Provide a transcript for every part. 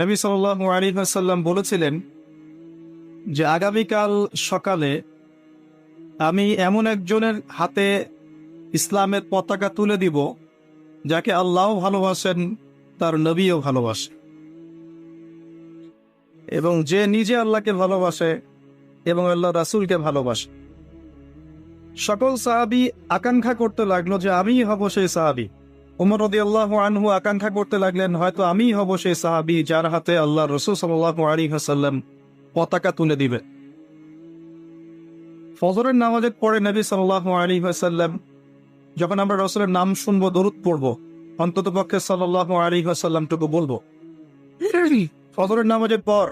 নবী সাল্লাল্লাহু আলাইহি ওয়াসাল্লাম বলেছিলেন যে আগামীকাল সকালে আমি এমন একজনের হাতে ইসলামের পতাকা তুলে দিব যাকে আল্লাহও ভালোবাসেন, তার নবীও ভালোবাসেন, এবং যে নিজে আল্লাহকে ভালোবাসে এবং আল্লাহ রাসূলকে ভালোবাসে। সকল সাহাবী আকাঙ্ক্ষা করতে লাগলো যে আমিই হব সেই সাহাবী। ওমর রাদিয়াল্লাহু আনহু আকাঙ্ক্ষা করতে লাগলেন হয়তো আমিই হব সেই সাহাবী যার হাতে আল্লাহ রাসূল সাল্লাল্লাহু আলাইহি ওয়াসাল্লাম পতাকা তুলে দিবে। ফজরের নামাজের পরে নবী সাল্লাল্লাহু আলাইহি ওয়াসাল্লাম, যখন আমরা রাসূলের নাম শুনবো, দরুদ পড়বো, অন্ততপক্ষে সাল্লাল্লাহু আলাইহি ওয়াসাল্লামটুকু বলবো। ফজরের নামাজের পর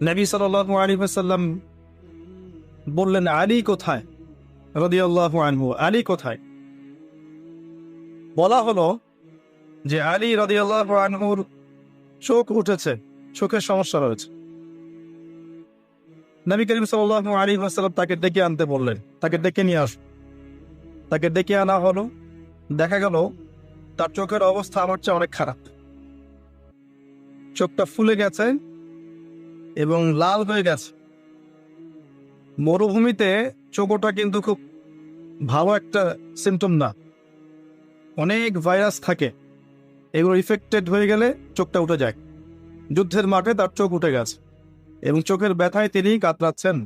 নবী সাল্লাল্লাহু আলাইহি ওয়াসাল্লাম বললেন, আলী কোথায় রাদিয়াল্লাহু আনহু, আলী কোথায়? বলা হলো যে আলী রাদিয়াল্লাহু আনহুর চোখ উঠেছে, চোখের সমস্যা রয়েছে। নবী করিম সাল্লাল্লাহু আলাইহি ওয়াসাল্লাম তাকে ডেকে আনতে বললেন, তাকে ডেকে নিয়ে আস। তাকে ডেকে আনা হলো। দেখা গেল তার চোখের অবস্থা আমার চেয়ে অনেক খারাপ। চোখটা ফুলে গেছে এবং লাল হয়ে গেছে। মরুভূমিতে চোখ ওঠা কিন্তু খুব ভালো একটা সিমটম না। অনেক ভাইরাস থাকে, এগুলো ইফেক্টেড হয়ে গেলে চোখটা উঠে যায়। যুদ্ধের মাঠে তার চোখ উঠে গেছে এবং চোখের ব্যথায় তিনি কাতরাচ্ছেন।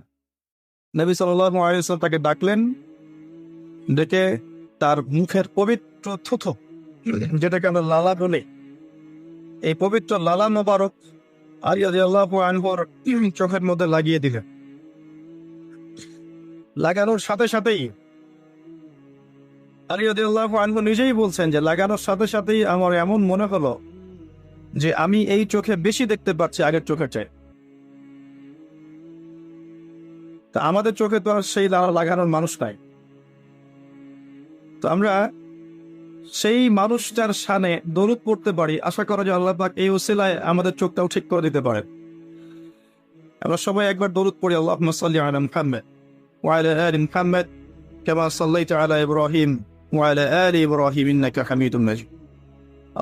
নবী সাল্লাল্লাহু আলাইহি ওয়াসাল্লাম তাকে ডাকলেন, ডেকে তার মুখের পবিত্র থুথু, যেটাকে আমরা লালা বলি, এই পবিত্র লালা মোবারক আলী রাদিয়াল্লাহু আনহুর চোখের মধ্যে লাগিয়ে দিলেন। লাগানোর সাথে সাথেই আলী রাদিয়াল্লাহু আনহু নিজেই বলছেন যে লাগানোর সাথে সাথেই আমার এমন মনে হলো যে আমি এই চোখে বেশি দেখতে পাচ্ছি আগের চোখের চাই। তা আমাদের চোখে তো আর সেই লাগানোর মানুষ নাই। তো আমরা সেই মানুষটার শানে দরুদ পড়তে পারি, আশা করা যে আল্লাহ পাক এই ওসিলায় আমাদের চোখটাও ঠিক করে দিতে পারেন। আমরা সবাই একবার দরুদ পড়ি, আল্লাহুম্মা সাল্লি আলা মুহাম্মাদ ওয়া আলা আলি মুহাম্মাদ কামা সাল্লাইতা আলা ইব্রাহিম ওয়া আলা আলি ইব্রাহিম ইন্নাকা হামিদুম মাজিদ।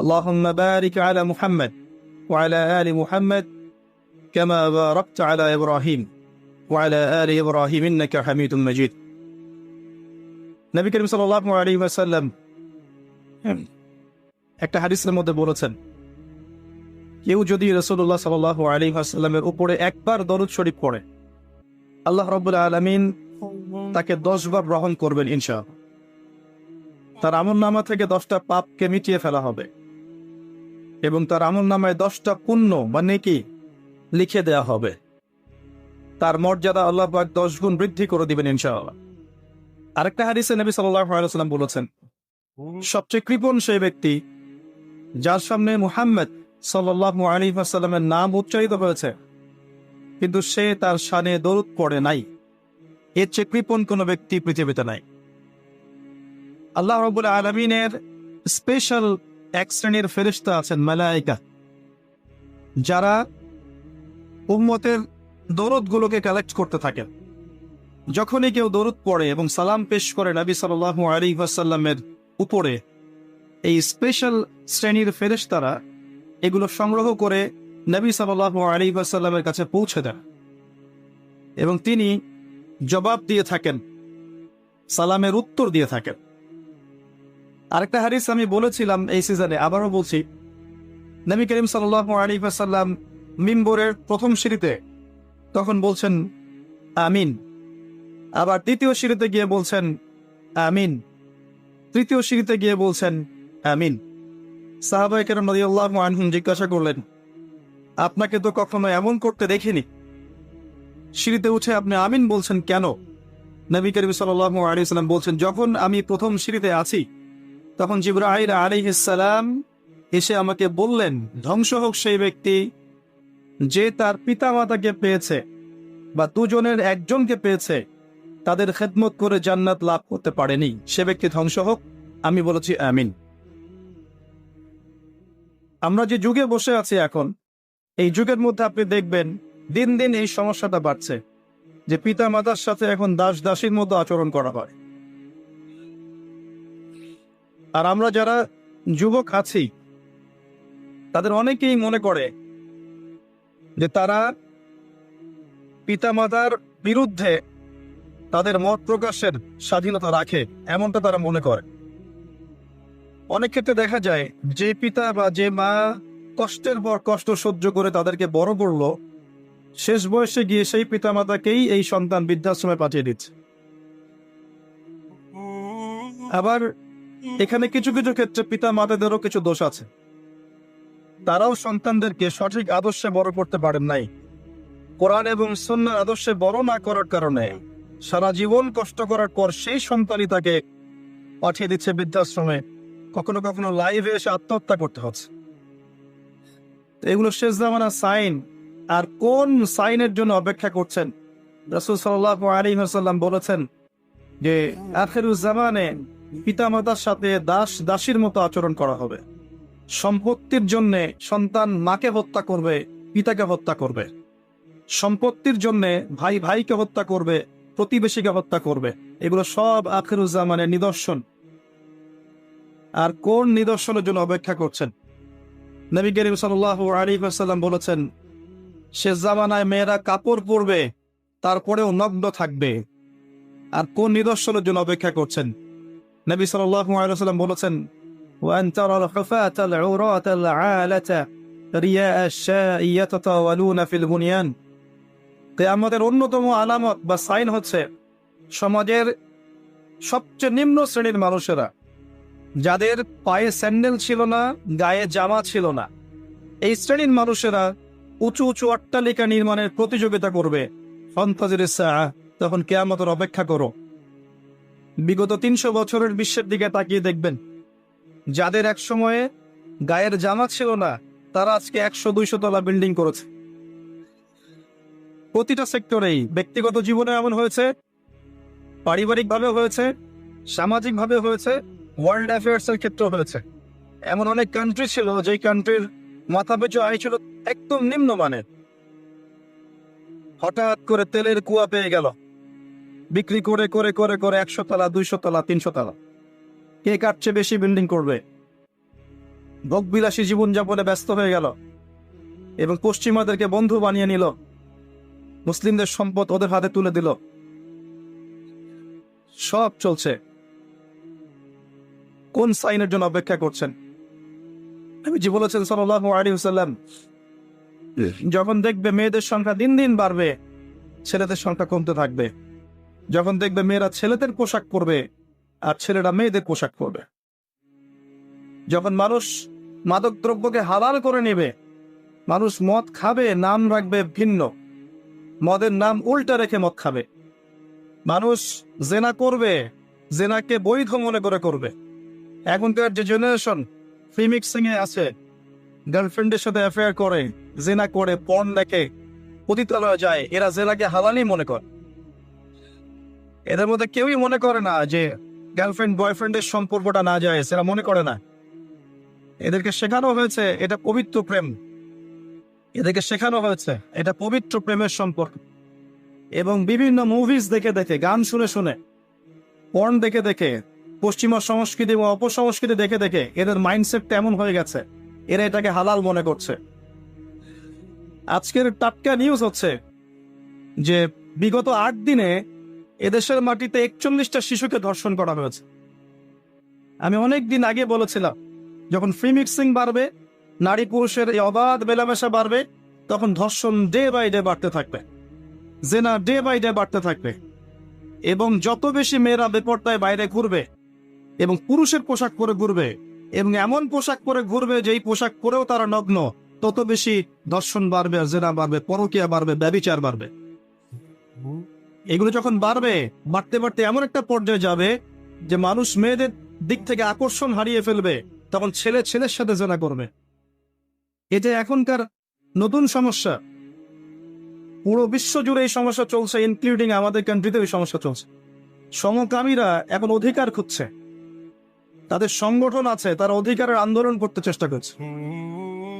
আল্লাহুম্মা বারিক আলা মুহাম্মাদ ওয়া আলা আলি মুহাম্মাদ কামা বারাকতা আলা ইব্রাহিম ওয়া আলা আলি ইব্রাহিম ইন্নাকা হামিদুম মাজিদ। নবী করিম সাল্লাল্লাহু আলাইহি ওয়াসাল্লাম একটা হাদিসের মধ্যে বলেছেন, কেউ যদি রাসূলুল্লাহ সাল্লাল্লাহু আলাইহি ওয়াসাল্লামের উপরে একবার দরুদ শরীফ পড়ে, আল্লাহ রাব্বুল আলামিন তাকে 10 বার গ্রহণ করবেন ইনশাআল্লাহ। তার আমলনামা থেকে 10টা পাপকে মিটিয়ে ফেলা হবে এবং তার আমলনামায় 10টা পুণ্য বা নেকি লিখে দেয়া হবে। তার মর্যাদা আল্লাহ পাক 10 গুণ বৃদ্ধি করে দিবেন ইনশাআল্লাহ। আরেকটা হাদিসে নবী সাল্লাল্লাহু আলাইহি ওয়াসাল্লাম বলেছেন, সবচেয়ে কৃপণ সেই ব্যক্তি যার সামনে মুহাম্মদ সাল্লাল্লাহু আলাইহি ওয়াসাল্লামের নাম উচ্চারিত হয়েছে কিন্তু সে তার শানে দরুদ পড়ে নাই। এর চেয়ে কৃপণ কোন ব্যক্তি পৃথিবীতে নাই। আল্লাহ রাব্বুল আলামিনের স্পেশাল এক শ্রেণীর ফেরেশতা আছেন, মালায়েকা, যারা উম্মতের দরুদ গুলোকে কালেক্ট করতে থাকেন। যখনই কেউ দরুদ পড়ে এবং সালাম পেশ করে নবী সাল্লাল্লাহু আলাইহি ওয়াসাল্লামের উপরে, এই স্পেশাল শ্রেণীর ফেরেশতারা এগুলো সংগ্রহ করে নবী সাল্লাল্লাহু আলাইহি ওয়াসাল্লামের কাছে পৌঁছে দেন এবং তিনি জবাব দিয়ে থাকেন, সালামের উত্তর দিয়ে থাকেন। আরেকটা হাদিস আমি বলেছিলাম এই সিজনে, আবারও বলছি, নবী করিম সাল্লাল্লাহু আলাইহি ওয়াসাল্লাম মিম্বরের প্রথম সিঁড়িতে তখন বলছেন আমিন, আবার দ্বিতীয় সিঁড়িতে গিয়ে বলছেন আমিন, তৃতীয় সিঁড়িতে গিয়ে বলছেন আমিন। সাহাবায়ে কেরাম রাদিয়াল্লাহু আনহুম জিজ্ঞাসা করলেন, আপনাকে তো কখনো এমন করতে দেখিনি, সিঁড়িতে উঠে আপনি আমিন বলছেন কেন? নবী করিম সাল্লাল্লাহু আলাইহি ওয়াসাল্লাম বলছেন, যখন আমি প্রথম সিঁড়িতে আছি তখন জিবরাইল আলাইহিস সালাম এসে আমাকে বললেন, ধ্বংস হোক সেই ব্যক্তি যে তার পিতামাতাকে পেয়েছে বা দুজনের একজনকে পেয়েছে, তাদের খেদমত করে জান্নাত লাভ করতে পারেনি, সে ব্যক্তি ধ্বংস হোক। আমি বলেছি আমিন। আমরা যে যুগে বসে আছি এখন, এই যুগের মধ্যে আপনি দেখবেন দিন দিন এই সমস্যাটা বাড়ছে যে পিতা মাতার সাথে এখন দাস দাসীর মতো আচরণ করা হয়। আর আমরা যারা যুবক আছি তাদের অনেকেই মনে করে যে তারা পিতামাতার বিরুদ্ধে তাদের মত প্রকাশের স্বাধীনতা রাখে, এমনটা তারা মনে করে। অনেক ক্ষেত্রে দেখা যায় যে পিতা বা যে মা কষ্টের পর কষ্ট সহ্য করে তাদেরকে বড় করলো, শেষ বয়সে গিয়ে সেই পিতামাতাকেই এই সন্তান বৃদ্ধাশ্রমে পাঠিয়ে দিচ্ছে। আবার এখানে কিছু কিছু ক্ষেত্রে পিতা মাতাদেরও কিছু দোষ আছে, তারাও সন্তানদেরকে সঠিক আদর্শে বড় করতে পারেন নাই। কোরআন এবং সুন্নাহর আদর্শে বড় না করার কারণে সারা জীবন কষ্ট করার পর সেই সন্তানই তাকে পাঠিয়ে দিচ্ছে বৃদ্ধাশ্রমে, কখনো কখনো লাইভে এসে আত্মহত্যা করতে হচ্ছে। এগুলো শেষ জামানার সাইন। আর কোন সাইনের জন্য অপেক্ষা করছেন? রাসূল সাল্লাল্লাহু আলাইহি ওয়াসাল্লাম বলেছেন যে আখিরুজ জামানে পিতামাতার সাথে দাস দাসীর মতো আচরণ করা হবে। সম্পত্তির জন্য সন্তান মাকে হত্যা করবে, পিতাকে হত্যা করবে। সম্পত্তির জন্য ভাই ভাইকে হত্যা করবে, প্রতিবেশীকে হত্যা করবে। এগুলো সব আখিরুজ জামানের নিদর্শন। আর কোন নিদর্শনের জন্য অপেক্ষা করছেন? নবী করিম সাল্লাল্লাহু আলাইহি ওয়াসাল্লাম বলেছেন, শেষ জামানায় মেয়েরা কাপড় পরবে, তারপরেও নগ্ন থাকবে। আর কোন নিদর্শনের জন্য অপেক্ষা করছেন? নবী সাল্লাল্লাহু আলাইহি ওয়াসাল্লাম বলেছেন, وأن ترى الحفاة العراة العالة رياء الشاء يتطاولون في البنيان। কিয়ামতের অন্যতম আলামত বা সাইন হচ্ছে সমাজের সবচেয়ে নিম্ন শ্রেণীর মানুষেরা, যাদের পায়ে স্যান্ডেল ছিল না, গায়ে জামা ছিল না, এই শ্রেণীর মানুষেরা উঁচু উঁচু অট্টালিকা নির্মাণের প্রতিযোগিতা করবে। ফান্তাজিরিস সাআহ, তখন কিয়ামতের অপেক্ষা করো। বিগত 300 বছরের বিশ্বের দিকে তাকিয়ে দেখবেন, যাদের এক সময়ে গায়ের জামা ছিল না, তারা আজকে 100-200 তলা বিল্ডিং করেছে। প্রতিটা সেক্টরেই, ব্যক্তিগত জীবনে এমন হয়েছে, পারিবারিকভাবে হয়েছে, সামাজিকভাবে হয়েছে, ওয়ার্ল্ড অ্যাফেয়ার্স এর ক্ষেত্রে হয়েছে। এমন অনেক কান্ট্রি ছিল যেই কান্ট্রির মাথাপিছু আয় ছিল একদম নিম্নমানের, হঠাৎ করে তেলের কুয়া পেয়ে গেল, বিক্রি করে করে করে করে 100 তলা, 200 তলা, 300 তলা। কে কার চেয়ে বেশি বিল্ডিং করবে? ভোগবিলাসী জীবনযাপনে ব্যস্ত হয়ে গেল এবং পশ্চিমাদেরকে বন্ধু বানিয়ে নিল, মুসলিমদের সম্পদ ওদের হাতে তুলে দিল। সব চলছে। কোন সাইনের জন্য অপেক্ষা করছেন? নবীজি বলেছেন সাল্লাল্লাহু আলাইহি ওয়াসাল্লাম, যখন দেখবে মেয়েদের সংখ্যা দিন দিন বাড়বে, ছেলেদের সংখ্যা কমতে থাকবে। যখন দেখবে মেয়েরা ছেলেদের পোশাক পরবে আর ছেলেরা মেয়েদের পোশাক পরবে। যখন মানুষ মাদক দ্রব্যকে হালাল করে নেবে, মানুষ মদ খাবে, নাম রাখবে ভিন্ন, মদের নাম উল্টা রেখে মদ খাবে। মানুষ জেনা করবে, জেনাকে বৈধ মনে করে করবে। এখনকার যে জেনারেশন ফ্রি মিক্সিং এ আছে, গার্লফ্রেন্ডের সাথে অ্যাফেয়ার করে, জেনা করে, পর্ন দেখে, পতিতালয়ে যায়, এরা জেনাকে হালালই মনে করে। এদের মধ্যে কেউই মনে করে না যে গার্লফ্রেন্ড বয়ফ্রেন্ডের সম্পর্কটা না যায়, সেটা মনে করে না। এদেরকে শেখানো হয়েছে এটা পবিত্র প্রেম, এদেরকে শেখানো হয়েছে এটা পবিত্র প্রেমের সম্পর্ক। এবং বিভিন্ন মুভিজ দেখে দেখে, গান শুনে শুনে, পর্ন দেখে দেখে, পশ্চিমা সংস্কৃতি এবং অপসংস্কৃতি দেখে দেখে এদের মাইন্ডসেটটা এমন হয়ে গেছে, এরা এটাকে হালাল মনে করছে। আজকের টাটকা নিউজ হচ্ছে যে বিগত 8 দিনে এদেশের মাটিতে 41টা শিশুকে ধর্ষণ করা হয়েছে। আমি অনেক দিন আগে বলেছিলাম, যখন ফ্রি মিক্সিং বাড়বে, নারী পুরুষের এই অবাধ মেলামেশা বাড়বে, তখন ধর্ষণ ডে বাই ডে বাড়তে থাকবে, জেনা ডে বাই ডে বাড়তে থাকবে। এবং যত বেশি মেয়েরা বেপরদায় বাইরে ঘুরবে এবং পুরুষের পোশাক পরে ঘুরবে এবং এমন পোশাক পরে ঘুরবে যেই পোশাক পরেও তারা নগ্ন, তত বেশি ধর্ষণ বাড়বে, আর জেনা বাড়বে, পরকীয়া বাড়বে, ব্যভিচার বাড়বে। এগুলো যখন বাড়বে, বাড়তে বাড়তে এমন একটা পর্যায়ে যাবে যে মানুষ মেয়েদের দিক থেকে আকর্ষণ হারিয়ে ফেলবে, তখন ছেলে ছেলের সাথে জেনা করবে। এটা এখনকার নতুন সমস্যা। পুরো বিশ্ব জুড়ে এই সমস্যা চলছে, ইনক্লুডিং আমাদের কান্ট্রিতে এই সমস্যা চলছে। সমকামীরা এখন অধিকার খুঁজছে, তাদের সংগঠন আছে, তারা অধিকারের আন্দোলন করতে চেষ্টা করছে।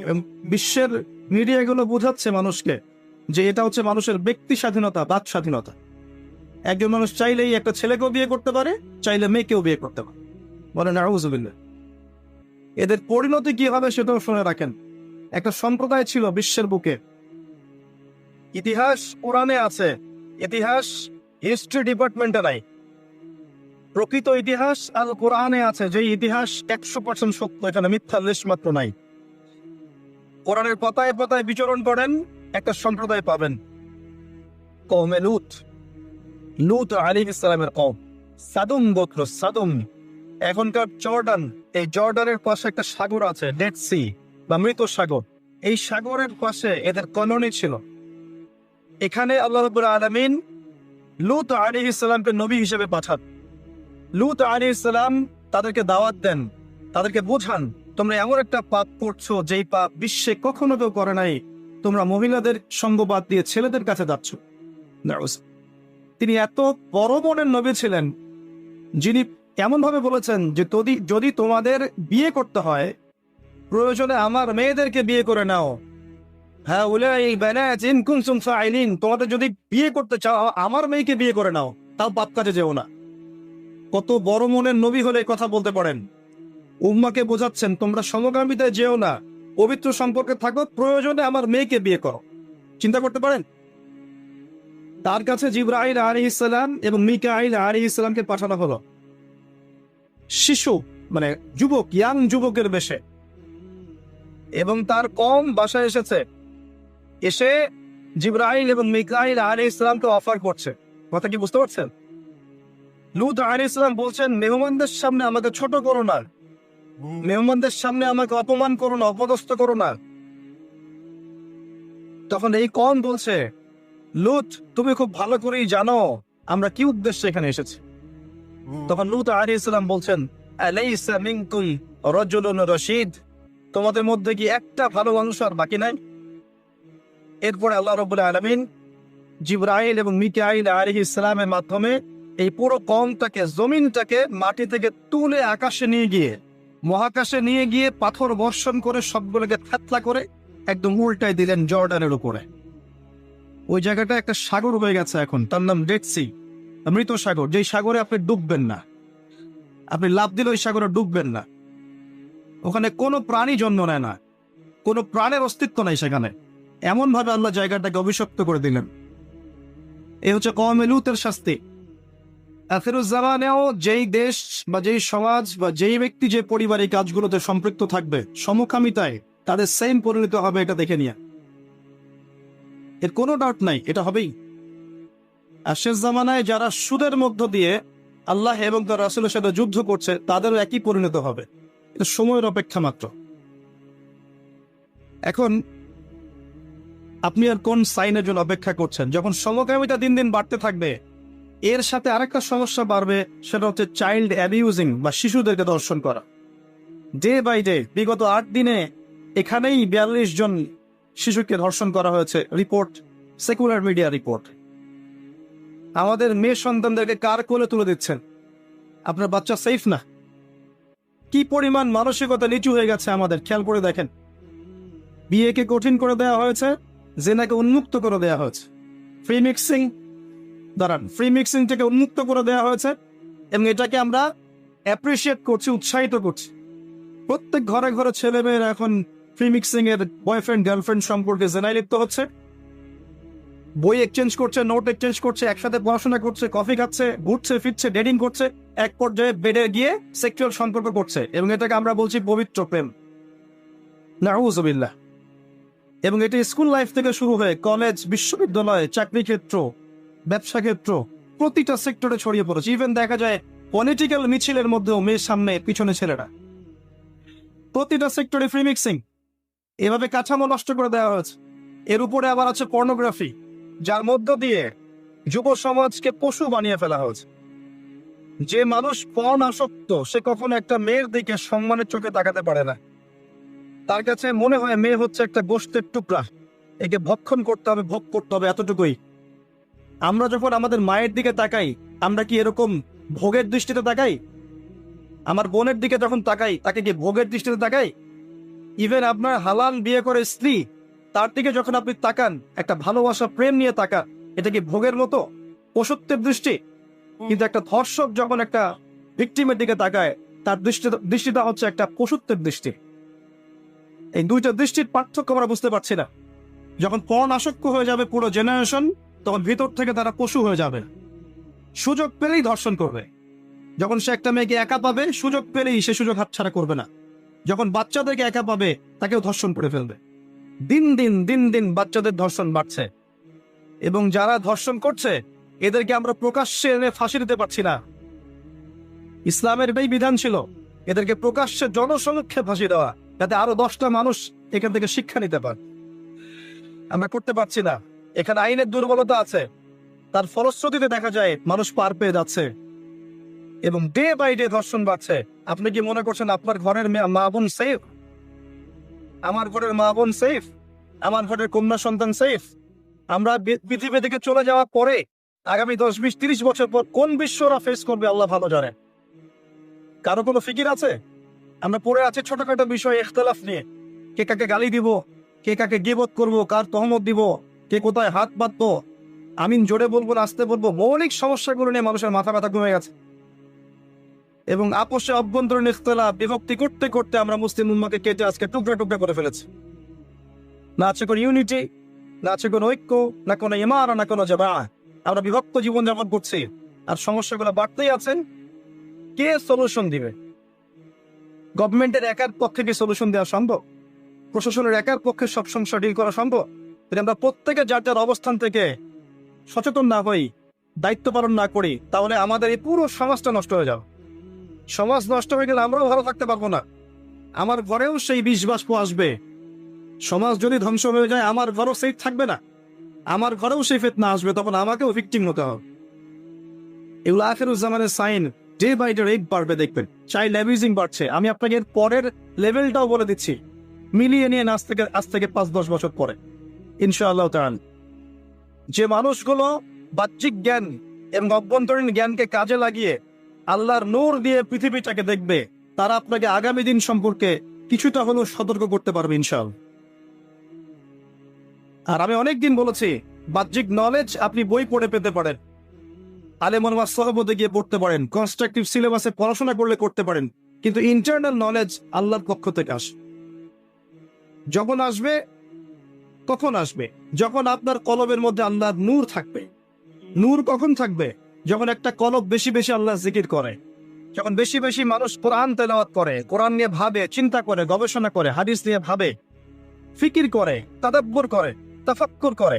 এবং বিশ্বের মিডিয়াগুলো বোঝাচ্ছে মানুষকে যে এটা হচ্ছে মানুষের ব্যক্তি স্বাধীনতা, বাক স্বাধীনতা। একজন মানুষ চাইলেই একটা ছেলেকেও বিয়ে করতে পারে, চাইলে মেয়েকেও বিয়ে করতে পারে। বলেন আউযুবিল্লাহ। এদের পরিণতি কি হবে সেটাও শুনে রাখেন। একটা সম্প্রদায় ছিল বিশ্বের বুকে, ইতিহাস কোরআনে আছে, ইতিহাস হিস্ট্রি ডিপার্টমেন্টে নাই। প্রকৃত ইতিহাস আল কোরআনে আছে, যে ইতিহাস 100% সত্য, এখানে মিথ্যা লেশ মাত্র নাই। কোরআনের পাতায় পাতায় বিচরণ করেন, একটা সম্প্রদায় পাবেন, কওমে লূত। লূত আলাইহিস সালামের কওম, সাদুম গোত্র, সাদুম। এখনকার জর্ডান, এই জর্ডানের পাশে একটা সাগর আছে, ডেড সি বা মৃত সাগর। এই সাগরের পাশে এদের কলোনি ছিল। এখানে আল্লাহ রাব্বুল আলামিন লূত আলাইহিস সালামকে নবী হিসেবে পাঠান। লূত আলাইহিস সালাম তাদেরকে দাওয়াত দেন, তাদেরকে বোঝান, তোমরা এমন একটা পাপ করছো যেই পাপ বিশ্বে কখনো কেউ করে নাই। তোমরা মহিলাদের সঙ্গ বাদ দিয়ে ছেলেদের কাছে যাচ্ছ। তিনি এত বড় মনের নবী ছিলেন, যিনি এমন ভাবে বলেছেন যে যদি তোমাদের বিয়ে করতে হয়, প্রয়োজনে আমার মেয়েদেরকে বিয়ে করে নাও। হ্যাঁ, তোমাদের যদি বিয়ে করতে চাও আমার মেয়েকে বিয়ে করে নাও, তাও পাপ কাজে যেও না। কত বড় মনের নবী হলে কথা বলতে পারেন। উম্মাকে বোঝাচ্ছেন, তোমরা সমকামিতায় যেও না, পবিত্র সম্পর্কে থাকো, প্রয়োজনে আমার মেয়েকে বিয়ে করো। চিন্তা করতে পারেন। তার কাছে জিবরাইল আলাইহিস সালাম এবং মিকাইল আলাইহিস সালামকে পাঠানো হলো শিশু, মানে যুবক, ইয়াং যুবকের বেশে, এবং তার কম বাসায় এসেছে। এসে জিবরাইল এবং মিকাইল আলাইহিস সালামকে অফার করছে। কথা কি বুঝতে পারছেন? লূত আলাইহিস সালাম বলছেন, মেহমানদের সামনে আমাকে ছোট করো না, মেহমানদের সামনে আমাকে অপমান করো না, অপদস্থ করো না। তখন এই কওম বলছে, লূত তুমি খুব ভালো করেই জানো আমরা কি উদ্দেশ্যে এখানে এসেছি। তখন লূত আলাইহিস সালাম বলছেন, আলাইসা মিনকুম রাজুলুন রাশীদ, তোমাদের মধ্যে কি একটা ভালো মানুষ আর বাকি নাই? এরপরে আল্লাহ রাব্বুল আলামিন জিবরাইল এবং মিকাইল আলাইহিস সালামের মাধ্যমে এই পুরো কওমটাকে, জমিনটাকে মাটি থেকে তুলে আকাশে নিয়ে গিয়ে, মহাকাশে নিয়ে গিয়ে পাথর বর্ষণ করে সবগুলোকে থেতলা করে একদম উল্টাই দিলেন জর্ডানের উপরে। ওই জায়গাটা একটা সাগর হয়ে গেছে এখন, তার নাম ডেড সি, মৃত সাগর, যেই সাগরে আপনি ডুববেন না। আপনি লাফ দিলে ওই সাগরে ডুববেন না। ওখানে কোনো প্রাণী জন্ম নেয় না, কোনো প্রাণের অস্তিত্ব নাই সেখানে। এমন ভাবে আল্লাহ জায়গাটাকে অভিশপ্ত করে দিলেন। এ হচ্ছে কওমে লূতের শাস্তি। আখিরুজ্জামানেও যেই দেশ বা যেই সমাজ বা যেই ব্যক্তি যে পরিবার এই কাজগুলোতে সম্পৃক্ত থাকবে, সমকামিতায়, তাদের সেম পরিণত হবে, এটা দেখে নিয়ে এর কোনো ডাউট নাই, এটা হবেই। আর শেষ জামানায় যারা সুদের মধ্য দিয়ে আল্লাহ এবং তার রাসূলের সাথে যুদ্ধ করছে, তাদেরও একই পরিণত হবে। এটা সময়ের অপেক্ষা মাত্র। এখন আপনি আর কোন সাইনের জন্য অপেক্ষা করছেন? যখন সমকামিতা দিন দিন বাড়তে থাকবে, এর সাথে আরেকটা সমস্যা বাড়বে, সেটা হচ্ছে চাইল্ড অ্যাবিউজিং বা শিশুদেরকে ধর্ষণ করা। ডে বাই ডে বিগত 8 দিনে এখানেই 42 জন শিশুকে ধর্ষণ করা হয়েছে, রিপোর্ট, সেকুলার মিডিয়া রিপোর্ট। আমাদের মেয়ে সন্তানদেরকে কার কোলে তুলে দিচ্ছেন? আপনার বাচ্চা সেফ না? কি পরিমাণ মানসিকতা নিচু হয়ে গেছে আমাদের, খেয়াল করে দেখেন। বিয়েকে কঠিন করে দেওয়া হয়েছে, জেনাকে উন্মুক্ত করে দেওয়া হয়েছে, ফ্রি মিক্সিং থেকে উন্মুক্ত করে দেওয়া হয়েছে, এবং এটাকে আমরা অ্যাপ্রিসিয়েট করছি, উৎসাহিত করছি। প্রত্যেক ঘরে ঘরে ছেলে মেয়েরা এখন ফ্রি মিক্সিং এর বয়ফ্রেন্ড গার্লফ্রেন্ড সম্পর্কে জেনায় লিপ্ত হচ্ছে, বই এক্সচেঞ্জ করছে, নোট এক্সচেঞ্জ করছে, একসাথে পড়াশোনা করছে, কফি খাচ্ছে, ঘুরছে ফিরছে, ডেটিং করছে, এক পর্যায়ে বেডে গিয়ে সেক্সুয়াল সম্পর্ক করছে, এবং এটাকে আমরা বলছি পবিত্র প্রেম। নাউযুবিল্লাহ। এবং এটি স্কুল লাইফ থেকে শুরু হয়ে কলেজ, বিশ্ববিদ্যালয়, চাকরি ক্ষেত্র, ব্যবসা ক্ষেত্র, প্রতিটা সেক্টরে ছড়িয়ে পড়েছে। ইভেন দেখা যায় পলিটিক্যাল মিছিলের মধ্যেও মেয়ের সামনে পিছনে ছেলেরা। প্রতিটা সেক্টরে ফ্রি মিক্সিং, এভাবে কাঠামো নষ্ট করে দেওয়া হয়েছে। এর উপরে আবার আছে পর্নোগ্রাফি, যার মধ্য দিয়ে যুব সমাজকে পশু বানিয়ে ফেলা হয়েছে। যে মানুষ পর্ন আসক্ত, সে কখনো একটা মেয়ের দিকে সম্মানের চোখে তাকাতে পারে না। তার কাছে মনে হয় মেয়ে হচ্ছে একটা গোশতের টুকরা, একে ভক্ষণ করতে হবে, ভোগ করতে হবে, এতটুকুই। আমরা যখন আমাদের মায়ের দিকে তাকাই, আমরা কি এরকম ভোগের দৃষ্টিতে তাকাই? আমার বোনের দিকে যখন তাকাই, তাকে কি ভোগের দৃষ্টিতে তাকাই? ইভেন আপনার হালাল বিয়ে করে স্ত্রী, তার দিকে যখন আপনি তাকান, একটা ভালোবাসা প্রেম নিয়ে তাকান, এটা কি ভোগের মতো, পশুত্বের দৃষ্টি? কিন্তু একটা ধর্ষক যখন একটা ভিকটিমের দিকে তাকায়, তার দৃষ্টিটা হচ্ছে একটা পশুত্বের দৃষ্টি। এই দুইটা দৃষ্টির পার্থক্য আমরা বুঝতে পারছি না। যখন পর্ন আসক্ত হয়ে যাবে পুরো জেনারেশন, তখন ভিতর থেকে তারা পশু হয়ে যাবে, সুযোগ পেলেই ধর্ষণ করবে। যখন সে একটা মেয়েকে একা পাবে, সুযোগ পেলেই সে সুযোগ হাতছাড়া করবে না। যখন বাচ্চাদেরকে একা পাবে, তাকেও ধর্ষণ করে ফেলবে। দিন দিন দিন দিন বাচ্চাদের ধর্ষণ বাড়ছে, এবং যারা ধর্ষণ করছে এদেরকে আমরা প্রকাশ্যে এনে ফাঁসি দিতে পারছি না। ইসলামের এটাই বিধান ছিল, এদেরকে প্রকাশ্যে জনসমক্ষে ফাঁসি দেওয়া, যাতে আরো 10টা মানুষ এখান থেকে শিক্ষা নিতে পারে। আমরা করতে পারছি না। এখানে আইনের দুর্বলতা আছে, তার ফলশ্রুতিতে দেখা যায় মানুষ পার পেয়ে যাচ্ছে, এবং ডে বাই ডে ধর্ষণ বাড়ছে। আপনি কি মনে করছেন আপনার ঘরের মা বোন সেফ? আমার ঘরের মা বোন সেফ? আমার ঘরের কন্যা সন্তান সেফ? আমরা পৃথিবী থেকে চলে যাওয়ার পরে আগামী 10, 20, 30 বছর পর কোন বিশ্বরা ফেস করবে আল্লাহ ভালো জানে। কারো কোনো ফিকির আছে? আমরা পড়ে আছি ছোটখাটো বিষয়ে ইখতিলাফ নিয়ে, কে কাকে গালি দিব, কে কাকে গীবত করব, কার তহমত দিব, কে কোথায় হাত বাঁধবো, আমিন জোরে বলবো না আস্তে বলবো, মৌলিক সমস্যাগুলো নিয়ে মানুষের মাথা ব্যথা কমে গেছে। এবং আপোষে অভ্যন্তরীণ ইখতিলাফ, বিভক্তি করতে করতে আমরা মুসলিম উম্মাহকে কেটে আজকে টুকরা টুকরা করে ফেলেছি। না আছে কোনো ইউনিটি, না আছে কোনো ঐক্য, না কোনো ইমারা, না কোনো জামাআহ। আমরা বিভক্ত জীবনযাপন করছি, আর সমস্যাগুলো বাড়তেই আছেন। কে সলিউশন দিবে? গভর্নমেন্টের একার পক্ষে কি সলিউশন দেওয়া সম্ভব? প্রশাসনের একার পক্ষে সব সমস্যা ডিল করা সম্ভব? যদি আমরা প্রত্যেকে যার যার অবস্থান থেকে সচেতন না হই, দায়িত্ব পালন না করি, তাহলে আমাদের এই পুরো সমাজটা নষ্ট হয়ে যাবে। সমাজ নষ্ট হয়ে গেলে আমরাও ভালো থাকতে পারবো না। আমার ঘরেও সেই বিষ বাষ্প আসবে। সমাজ যদি ধ্বংস হয়ে যায়, আমার ঘরও সেফ থাকবে না, আমার ঘরেও সেই ফিতনা আসবে, তখন আমাকেও ভিকটিম হতে হবে। এগুলো আখিরুজ্জামানের sign. Day by day rape বাড়বে, দেখবেন চাইল্ড অ্যাবিউজিং বাড়ছে। আমি আপনাকে এর পরের লেভেলটাও বলে দিচ্ছি, মিলিয়ে নিয়ে আজ থেকে 5-10 বছর পরে ইনশাআল্লাহ তাআলা যে মানুষগুলো বাহ্যিক জ্ঞান এবং অভ্যন্তরীণ জ্ঞানকে কাজে লাগিয়ে আল্লাহর নূর দিয়ে পৃথিবীটাকে দেখবে, তারা আপনাকে আগামী দিন সম্পর্কে কিছুটা হলেও সতর্ক করতে পারবে ইনশাআল্লাহ। আর আমি অনেকদিন বলেছি, বাহ্যিক নলেজ আপনি বই পড়ে পেতে পারেন, আলেম ওলামার সহবতে গিয়ে পড়তে পারেন, কনস্ট্রাকটিভ সিলেবাসে পড়াশোনা করলে করতে পারেন, কিন্তু ইন্টারনাল নলেজ আল্লাহর পক্ষ থেকে আসে। যখন আসবে, কখন আসবে? যখন আপনার কলবের মধ্যে আল্লাহর নূর থাকবে। নূর কখন থাকবে? যখন একটা কলব বেশি বেশি আল্লাহ জিকির করে, যখন বেশি বেশি মানুষ কোরআন তেলাওয়াত করে, কোরআন নিয়ে ভাবে, চিন্তা করে, গবেষণা করে, হাদিস নিয়ে ভাবে, ফিকির করে, তাদাব্বুর করে, তাফাক্কুর করে।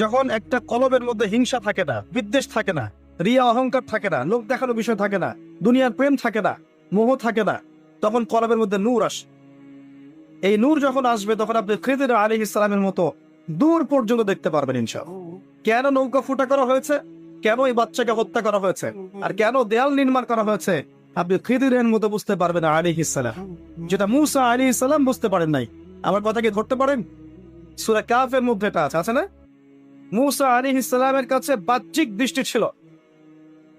যখন একটা কলবের মধ্যে হিংসা থাকে না, বিদ্বেষ থাকে না, রিয়া অহংকার থাকে না, লোক দেখানোর বিষয় থাকে না, দুনিয়ার প্রেম থাকে না, মোহ থাকে না, তখন কলবের মধ্যে নূর আসে। এই নূর যখন আসবে, তখন আপনি খিদির আলাইহিস সালামের মতো দূর পর্যন্ত দেখতে পারবেন ইনশাআল্লাহ। কেন নৌকা ফুটা করা হয়েছে, কেন এই বাচ্চাকে হত্যা করা হয়েছে, আর কেন দেয়াল নির্মাণ করা হয়েছে, আপনি খিদিরের মতো বুঝতে পারবেন আলাইহিস সালাম, যেটা মূসা আলাইহিস সালাম বুঝতে পারেন নাই। আমার কথা কি ধরতে পারেন? সূরা কাফের মধ্যে এটা আছে না? মূসা আলাইহিস সালামের কাছে বাহ্যিক দৃষ্টি ছিল,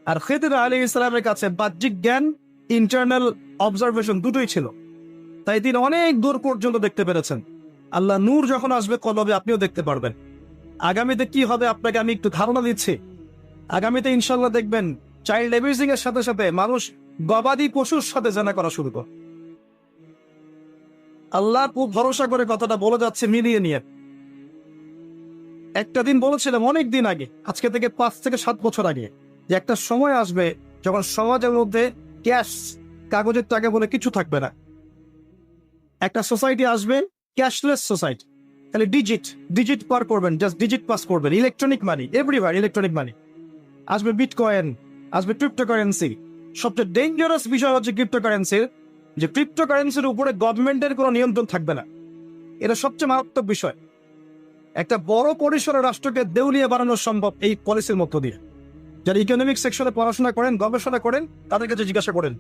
আর খিদির আলাইহিস সালামের কাছে বাহ্যিক জ্ঞান, ইন্টারনাল অবজারভেশন দুটোই ছিল। তাই তিনি অনেক দূর পর্যন্ত দেখতে পেরেছেন। আল্লাহ নূর যখন আসবে কলবে, আপনিও দেখতে পারবেন। আগামীতে কি হবে আপনাকে আমি একটু ধারণা দিচ্ছি। আগামীতে ইনশাল্লাহ দেখবেন চাইল্ড অ্যাবিউজিং এর সাথে সাথে মানুষ গবাদি পশুর সাথে জানা করা শুরু করে। আল্লাহর উপর ভরসা করে কথাটা বলে যাচ্ছে মিলিয়ে নিয়ে। একটা দিন বলেছিলাম অনেক দিন আগে, আজকে থেকে 5 থেকে 7 বছর আগে, যে একটা সময় আসবে যখন সমাজের মধ্যে ক্যাশ, কাগজের টাকা বলে কিছু থাকবে না। একটা সোসাইটি আসবে ক্যাশলেস সোসাইটি, তাহলে ডিজিট পার করবেন, জাস্ট ডিজিট পাস করবেন, electronic money, everywhere electronic money. আসবে বিটকয়েন, আসবে ক্রিপ্টোকারেন্সি। সবচেয়ে ডেঞ্জারাস বিষয় হচ্ছে ক্রিপ্টোকারেন্সির, যে ক্রিপ্টোকারেন্সির উপরে গভর্নমেন্টের কোনো নিয়ন্ত্রণ থাকবে না। এটা সবচেয়ে মারাত্মক বিষয়। একটা বড় পরিসরের রাষ্ট্রকে দেউলিয়া বানানো সম্ভব এই পলিসির মধ্য দিয়ে। যারা ইকোনমিক সেকশনে পড়াশোনা করেন, গবেষণা করেন, তাদের কাছে জিজ্ঞাসা করেন।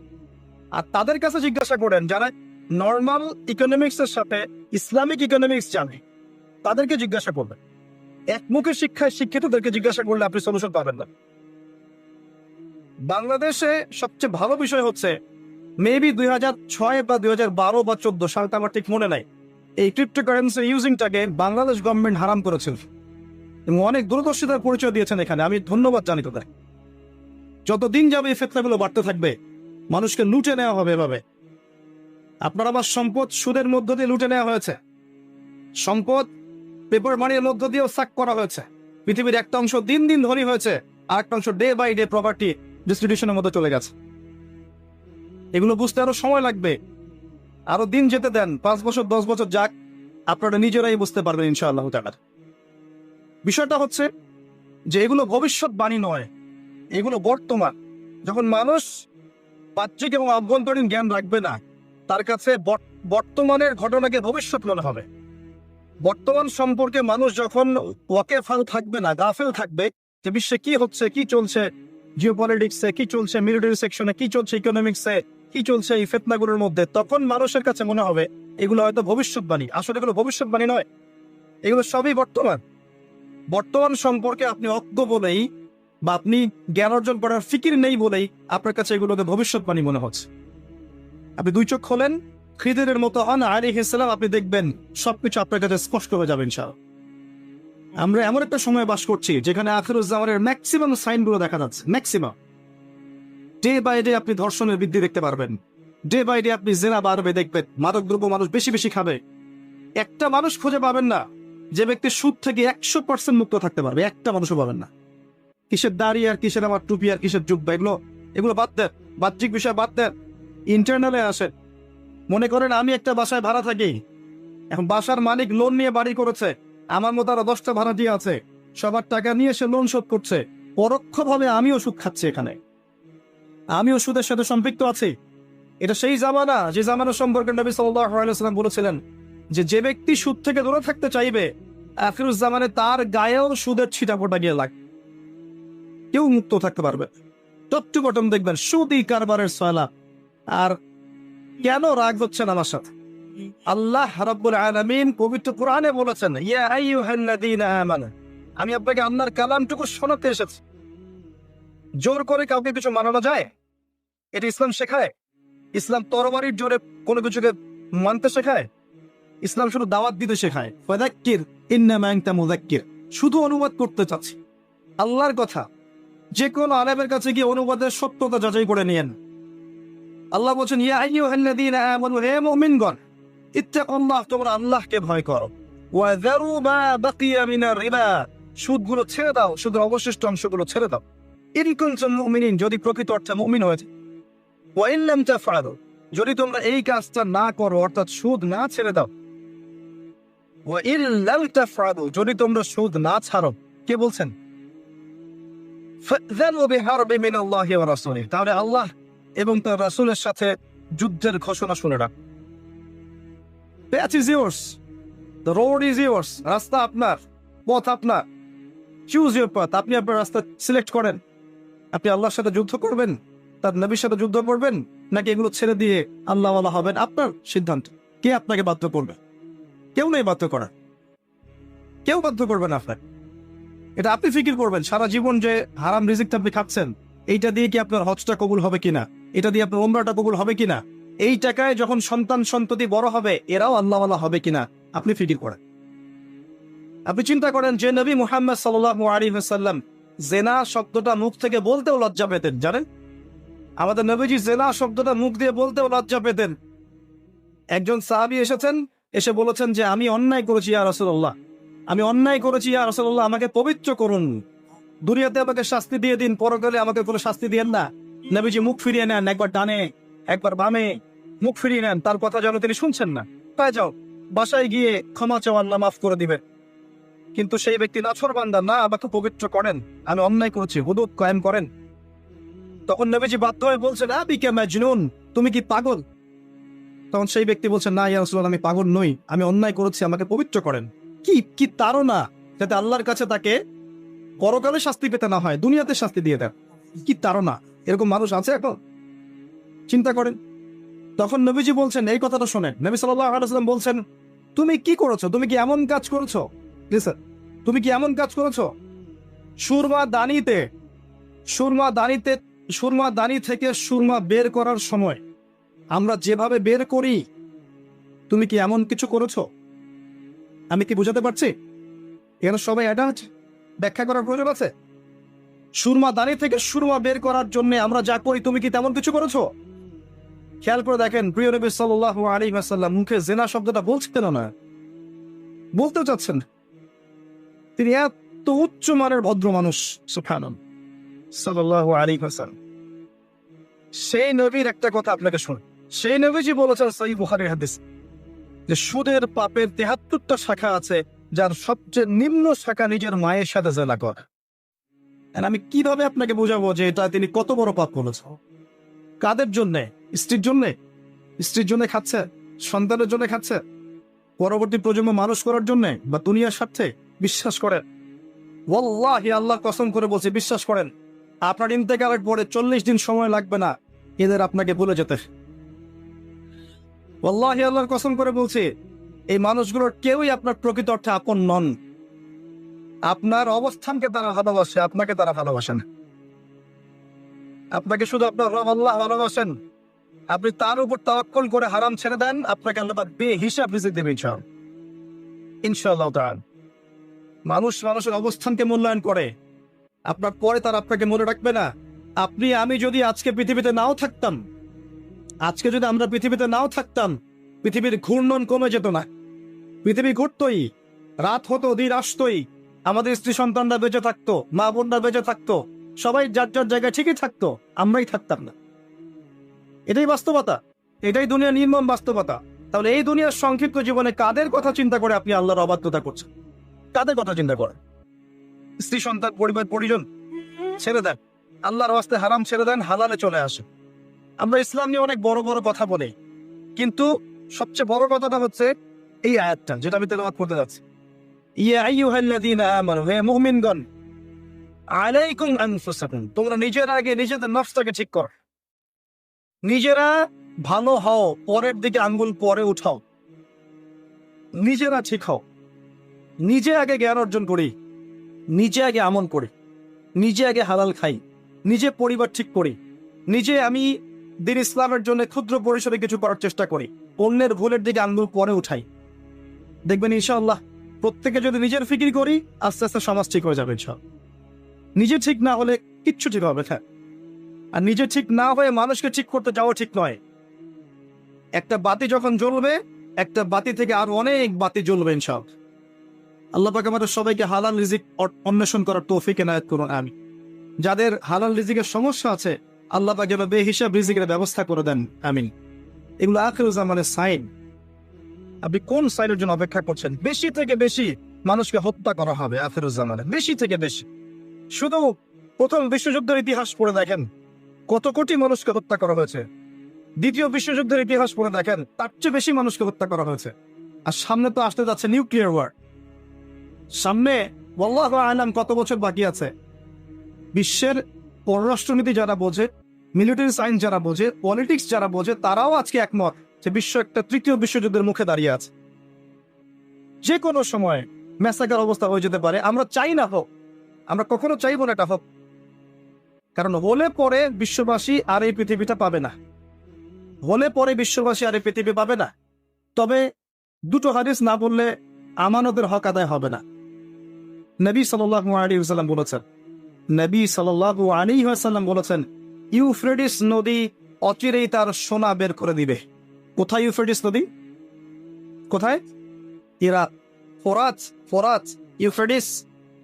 আর তাদের কাছে জিজ্ঞাসা করেন যারা নর্মাল ইকোনমিক্স এর সাথে ইসলামিক ইকোনমিক্স জানে, তাদেরকে জিজ্ঞাসা করবেন। একমুখী শিক্ষায় শিক্ষিতদেরকে জিজ্ঞাসা করলে আপনি সলিউশন পাবেন না। বাংলাদেশে সবচেয়ে ভালো বিষয় হচ্ছে, মেবি 2006 বা 2012 বা 14 সালটা আমার ঠিক মনে নাই, এই ক্রিপ্টোকারেন্সি ইউজিংটাকে বাংলাদেশ গভর্নমেন্ট হারাম করেছিল এবং অনেক দূরদর্শিতার পরিচয় দিয়েছেন এখানে। আমি ধন্যবাদ জানি তাদের। যতদিন যাবে এই ফেতনাগুলো বাড়তে থাকবে, মানুষকে লুটে নেওয়া হবে এভাবে। আপনার আমার সম্পদ সুদের মধ্য দিয়ে লুটে নেওয়া হয়েছে। সম্পদ পেপার মানির মধ্য দিয়েও সাক করা হয়েছে। পৃথিবীর একটা অংশ দিন দিন ধনী হয়েছে, আর একটা অংশ ডে বাই ডে প্রপার্টি ডিস্ট্রিবিউশনের মধ্যে চলে গেছে। এগুলো বুঝতে আরো সময় লাগবে, আরো দিন যেতে দেন, 5 বছর 10 বছর যাক, আপনারা নিজেরাই বুঝতে পারবেন ইনশাআল্লাহ তাআলা। বিষয়টা হচ্ছে যে এগুলো ভবিষ্যৎবাণী নয়, এগুলো বর্তমান। যখন মানুষ বাহ্যিক এবং আভ্যন্তরীণ জ্ঞান রাখবে না, তার কাছে বর্তমানের ঘটনাকে ভবিষ্যৎ মনে হবে। বর্তমান সম্পর্কে মানুষ যখন ওয়াকেফাল থাকবে না, গাফেল থাকবে যে বিশ্বে কি হচ্ছে, কি চলছে, জিওপলিটিক্সে কি চলছে, মিলিটারি সেকশনে কি চলছে, ইকোনমিক্সে কি চলছে, এই ফিতনাগুলোর মধ্যে, তখন মানুষের কাছে মনে হবে এগুলো হয়তো ভবিষ্যৎবাণী। আসলে এগুলো ভবিষ্যৎবাণী নয়, এগুলো সবই বর্তমান। বর্তমান সম্পর্কে আপনি অজ্ঞ বলেই বা আপনি জ্ঞান অর্জন করার ফিকির নেই বলেই আপনার কাছে এগুলোকে ভবিষ্যৎবাণী মনে হচ্ছে। আপনি 2 চোখ খোলেন, খিদিরের মতো হন আলাইহিস সালাম, আপনি দেখবেন সবকিছু আপনার কাছে স্পষ্ট হয়ে যাবে ইনশাআল্লাহ। আমরা এমন একটা সময় বাস করছি যেখানে আখিরুজ্জামানের ম্যাক্সিমাম সাইনগুলো দেখা যাচ্ছে। ম্যাক্সিমাম ডে বাই ডে আপনি ধর্ষণের বৃদ্ধি দেখতে পারবেন, ডে বাই ডে আপনি জেনা বাড়বে দেখবেন, মাদক দ্রব্য মানুষ বেশি বেশি খাবে। একটা মানুষ খুঁজে পাবেন না যে ব্যক্তি সুদ থেকে 100% মুক্ত থাকতে পারবে, একটা মানুষও পাবেন না। কিসের দাড়ি আর কিসের আমার টুপি আর কিসের জুব্বা, এগুলো বাদ দেন, বাহ্যিক বিষয় বাদ দেন, ইন্টারনালে আসেন। মনে করেন আমি একটা বাসায় ভাড়া থাকি, এখন বাসার মালিক লোন নিয়ে বাড়ি করেছে, আমার মতো আরো 10টা ভাড়াটিয়া আছে, সবার টাকা নিয়ে সে লোন শোধ করছে, পরোক্ষভাবে আমিও সুদ খাচ্ছি, এখানে আমিও সুদের সাথে সম্পৃক্ত আছি। এটা সেই জামানা যে জামানা সম্পর্কে নবী সাল্লাল্লাহু আলাইহি ওয়াসাল্লাম বলেছিলেন যে ব্যক্তি সুদ থেকে দূরে থাকতে চাইবে, আখিরুজ্জামানে তার গায়েও সুদের ছিটাফোঁটা গিয়ে লাগবে, কেউ মুক্ত থাকতে পারবে। টপ টু বটম দেখবেন সুদি কারবারের সয়লা। আর কেন রাগ হচ্ছেন আমার সাথে? আল্লাহ রাব্বুল আলামিন পবিত্র কোরআনে বলেছেন, ইয়া আইয়ুহাল্লাযীনা আমানু, আমি আপনাকে আল্লাহর কালামটুকু শোনাতে এসেছি। জোর করে কাউকে কিছু মানানো যায়? এটা ইসলাম শেখায়? ইসলাম তরবারির জোরে কোনো কিছুকে মানতে শেখায়? ইসলাম শুধু দাওয়াত দিতে শেখায়। ফাযাক্কির ইন্নামা আনতা মুযাক্কির, শুধু অনুবাদ করতে চাচ্ছি আল্লাহর কথা। যে কোনো আলেমের কাছে গিয়ে অনুবাদের সত্যতা যাচাই করে নিয়েন। আল্লাহ বলছেন, ইয়া আইয়ুহাল্লাযীনা আমানু, হে মুমিনগণ, ইত্তাকুল্লাহ, তোমরা আল্লাহকে ভয় করো, ওয়া যারু মা বাকিয়া মিনার রিবা, সুদগুলো ছেড়ে দাও, সুদের অবশিষ্ট অংশগুলো ছেড়ে দাও। ইন কুনতুম মুমিনিন, যদি প্রকৃত অর্থে মুমিন হয়েছে। ওয়া ইন লাম তাফআলু, যদি তোমরা এই কাজটা না করো, অর্থাৎ সুদ না ছেড়ে দাও। ওয়া ইন লাম তাফআলু, যদি তোমরা সুদ না ছাড়ো, কে বলছেন? ফাযানু বিহারবি মিনাল্লাহি ওয়া রাসূলিহি, তাহলে আল্লাহ এবং তার রাসূলের সাথে যুদ্ধের ঘোষণা শুনে রাখ। Path is yours, the road is yours, রাস্তা আপনার, পথ আপনার। চুজ ইউর পাথ, আপনি আপনার রাস্তা সিলেক্ট করেন। আপনি আল্লাহর সাথে যুদ্ধ করবেন, তার নবীর সাথে যুদ্ধ করবেন, নাকি এগুলো ছেড়ে দিয়ে আল্লাহ ওয়ালা হবেন? আপনার সিদ্ধান্ত। কে আপনাকে বাধ্য করবে? কেউ নেই বাধ্য করার, কেউ বাধ্য করবে না আপনাকে। এটা আপনি ফিকির করবেন। সারা জীবন যে হারাম রিজিকটা আপনি খাচ্ছেন, এইটা দিয়ে কি আপনার হজটা কবুল হবে কিনা, এটা দিয়ে আপনার উমরাটা কবুল হবে কিনা, এই টাকায় যখন সন্তান সন্ততি বড় হবে এরাও আল্লাহ ওয়ালা হবে কিনা, আপনি ফিকির করেন। আপনি চিন্তা করেন যে নবী মুহাম্মদ সাল্লাল্লাহু আলাইহি ওয়াসাল্লাম জেনা শব্দটা মুখ থেকে বলতেও লজ্জা পেতেন, জানেন? আমাদের নবীজি জেনা শব্দটা মুখ দিয়ে বলতেও লজ্জা পেতেন। একজন সাহাবী এসেছেন, এসে বলেছেন যে আমি অন্যায় করেছি ইয়া রাসূলুল্লাহ, আমি অন্যায় করেছি ইয়া রাসূলুল্লাহ, আমাকে পবিত্র করুন, দুনিয়াতে আমাকে শাস্তি দিয়ে দিন, পরকালে আমাকে কোনো শাস্তি দিয়েন না। নবীজি মুখ ফিরিয়ে নেন, একবার ডানে একবার বামে মুখ ফিরিয়ে নেন, তার কথা যেন তিনি শুনছেন না। তাই যাও বাসায় গিয়ে ক্ষমা চাও, আল্লাহ মাফ করে দিবে। কিন্তু সেই ব্যক্তি নাছরবান্দা, না আমাকে পবিত্র করেন, আমি অন্যায় করেছি, হুদুদ কায়েম করেন। তখন নবীজি বাধ্য হয়ে বলছেন, আবিকা মাজনুন, তুমি কি পাগল? তখন সেই ব্যক্তি বলছেন, না ইয়া রাসূলুল্লাহ, আমি পাগল নই, আমি অন্যায় করেছি, আমাকে পবিত্র করেন। কি তাড়না, যাতে আল্লাহর কাছে তাকে পরকালে শাস্তি পেতে না হয়, দুনিয়াতে শাস্তি দিয়ে দেন। কি তাড়না! এরকম মানুষ আছে এখন? চিন্তা করেন। তখন নবীজি বলছেন, এই কথাটা শোনেন, নবী সাল্লাল্লাহু আলাইহি ওয়াসাল্লাম বলছেন, তুমি কি করেছো? তুমি কি এমন কাজ করেছো? লিসেন, তুমি কি এমন কাজ করেছো? সুরমা দানি থেকে সুরমা বের করার সময় আমরা যেভাবে বের করি, তুমি কি এমন কিছু করেছো? আমি কি বুঝাতে পারছি? এখানে সবাই অ্যাডাল্ট, ব্যাখ্যা করার প্রয়োজন আছে? সুরমা দানি থেকে সুরমা বের করার জন্য আমরা যা করি, তুমি কি তেমন কিছু করেছো? খেয়াল করে দেখেন, প্রিয় নবী সাল্লাল্লাহু আলাইহি ওয়াসাল্লাম মুখে জিনা শব্দটা বলছিলেন না, বলতেও চাচ্ছেন। তিনি এত উচ্চ মানের ভদ্র মানুষ, সুবহানাল্লাহ সাল্লাল্লাহু আলাইহি ওয়াসাল্লাম। সেই নবীর একটা কথা আপনাকে শুনুন। সেই নবীজি বলেছেন সহিহ বুখারীর হাদিস যে সুদের পাপের ৭৩টা শাখা আছে, যার সবচেয়ে নিম্ন শাখা নিজের মায়ের সাথে জেনা করা। আর আমি কিভাবে আপনাকে বোঝাবো যে এটা তিনি কত বড় পাপ করেছে? কাদের জন্যে? স্ত্রীর জন্যে? স্ত্রীর জন্য খাচ্ছে, সন্তানের জন্য খাচ্ছে, পরবর্তী প্রজন্ম মানুষ করার জন্য, বা দুনিয়ার স্বার্থে? বিশ্বাস করেন, ওয়াল্লাহি আল্লাহর কসম করে বলছি, বিশ্বাস করেন, আপনার ইন্তেকালের পরে 40 দিন সময় লাগবে না এদের আপনাকে ভুলে যেতে। ওয়াল্লাহি আল্লাহর কসম করে বলছি, এই মানুষগুলোর কেউই আপনার প্রকৃত অর্থে আপন নন। আপনার অবস্থানকে তারা ভালোবাসে, আপনাকে তারা ভালোবাসেন। আপনাকে শুধু আপনার রব আল্লাহ ভালোবাসেন। আপনি তার উপর তাওয়াক্কুল করে হারাম ছেড়ে দেন, আপনাকে আল্লাহ পাক বেহিসাব রিজিক দেবে ইনশাআল্লাহ তাআলা। মানুষ মানুষের অবস্থানকে মূল্যায়ন করে, আপনার পরে তার আপনাকে মনে রাখবে না। আপনি আমি যদি আজকে পৃথিবীতে নাও থাকতাম, আজকে যদি আমরা পৃথিবীতে নাও থাকতাম, পৃথিবীর ঘূর্ণন কমে যেত না। পৃথিবী ঘুরতই, রাত হতো, দিন আসতই, আমাদের স্ত্রী সন্তানরা বেঁচে থাকতো, মা বোনরা বেঁচে থাকতো, সবাই যার যার জায়গায় ঠিকই থাকতো, আমরাই থাকতাম না। এটাই বাস্তবতা, এটাই দুনিয়ার নির্মম বাস্তবতা। তাহলে এই দুনিয়ার সংক্ষিপ্ত জীবনে কাদের কথা চিন্তা করে আপনি আল্লাহর অবাধ্যতা করছেন? কাদের কথা চিন্তা করেন? স্ত্রী সন্তান পরিবার পরিজন ছেড়ে দেন, আল্লাহর ওয়াস্তে হারাম ছেড়ে দেন, হালালে চলে আসেন। আমরা ইসলাম নিয়ে অনেক বড় বড় কথা বলি, কিন্তু সবচেয়ে বড় কথাটা হচ্ছে এই আয়াতটা, যেটা আমি তেলাওয়াত করতে যাচ্ছি। ইয়া আইয়ুহাল্লাযীনা আমানু, হে মুমিনগণ, আলাইকুম আনফুসাকুম, তোমরা নিজেরা আগে নিজেদের নফসটাকে ঠিক করো। নিজেরা ভালো হও, পরের দিকে আঙ্গুল পরে উঠাও। নিজেরা ঠিক হও। নিজে আগে জ্ঞান অর্জন করি, নিজে আগে আমল করি, নিজে আগে হালাল খাই, নিজে পরিবার ঠিক করি, নিজে আমি দিন ইসলামের জন্য ক্ষুদ্র পরিসরে কিছু করার চেষ্টা করি, অন্যের ভুলের দিকে আঙ্গুল পরে উঠাই। দেখবেন ইনশাআল্লাহ প্রত্যেকে যদি নিজের ফিকির করি, আস্তে আস্তে সমাজ ঠিক হয়ে যাবে ইনশাআল্লাহ। নিজে ঠিক না হলে কিচ্ছু ঠিক হবে না। আর নিজে ঠিক না হয়ে মানুষকে ঠিক করতে যাওয়া ঠিক নয়। একটা বাতি যখন জ্বলবে, একটা বাতি থেকে আরো অনেক বাতি জ্বলবে ইনশাআল্লাহ। আল্লাহ পাক আমাদের সবাইকে হালাল রিজিক অন্বেষণ করার তৌফিক এনায়েত করুন, আমিন। যাদের হালাল রিজিকের সমস্যা আছে, আল্লাহ পাক যেন বেহিসাব রিজিকের ব্যবস্থা করে দেন, আমিন। এগুলো আখিরুজ জামানের সাইন। আপনি কোন সাইনের জন্য অপেক্ষা করছেন? বেশি থেকে বেশি মানুষকে হত্যা করা হবে আখিরুজ জামানে, বেশি থেকে বেশি। শুধু প্রথম বিশ্বযুদ্ধের ইতিহাস পড়ে দেখেন, কত কোটি মানুষকে হত্যা করা হয়েছে। দ্বিতীয় বিশ্বযুদ্ধের ইতিহাস পড়ে দেখেন, তার চেয়ে বেশি মানুষকে হত্যা করা হয়েছে। আর সামনে তো আসতে যাচ্ছে নিউক্লিয়ার ওয়ার। সামনে আল্লাহু আ'লাম কত বছর বাকি আছে। বিশ্বের পররাষ্ট্রনীতি যারা বোঝে, মিলিটারি সায়েন্স যারা বোঝে, পলিটিক্স যারা বোঝে, তারাও আজকে একমত যে বিশ্ব একটা তৃতীয় বিশ্বযুদ্ধের মুখে দাঁড়িয়ে আছে। যে কোনো সময় ম্যাসাকার অবস্থা হয়ে যেতে পারে। আমরা চাই না হোক, আমরা কখনো চাইবো না এটা হোক, কারণ হলে পরে বিশ্ববাসী আর এই পৃথিবীটা পাবে না। হলে পরে বিশ্ববাসী আর এই পৃথিবী পাবে না। তবে দুটো হাদিস না বললে আমানতের হক আদায় হবে না। নবী সাল্লাল্লাহু আলাইহি ওয়াসাল্লাম বলেছেন, নবী সাল্লাল্লাহু আলাইহি ওয়াসাল্লাম বলেছেন, ইউফ্রেটিস নদী অচিরেই তার সোনা বের করে দিবে। কোথায় ইউফ্রেটিস নদী? কোথায়? ইরাক। ফোরাত ইউফ্রেটিস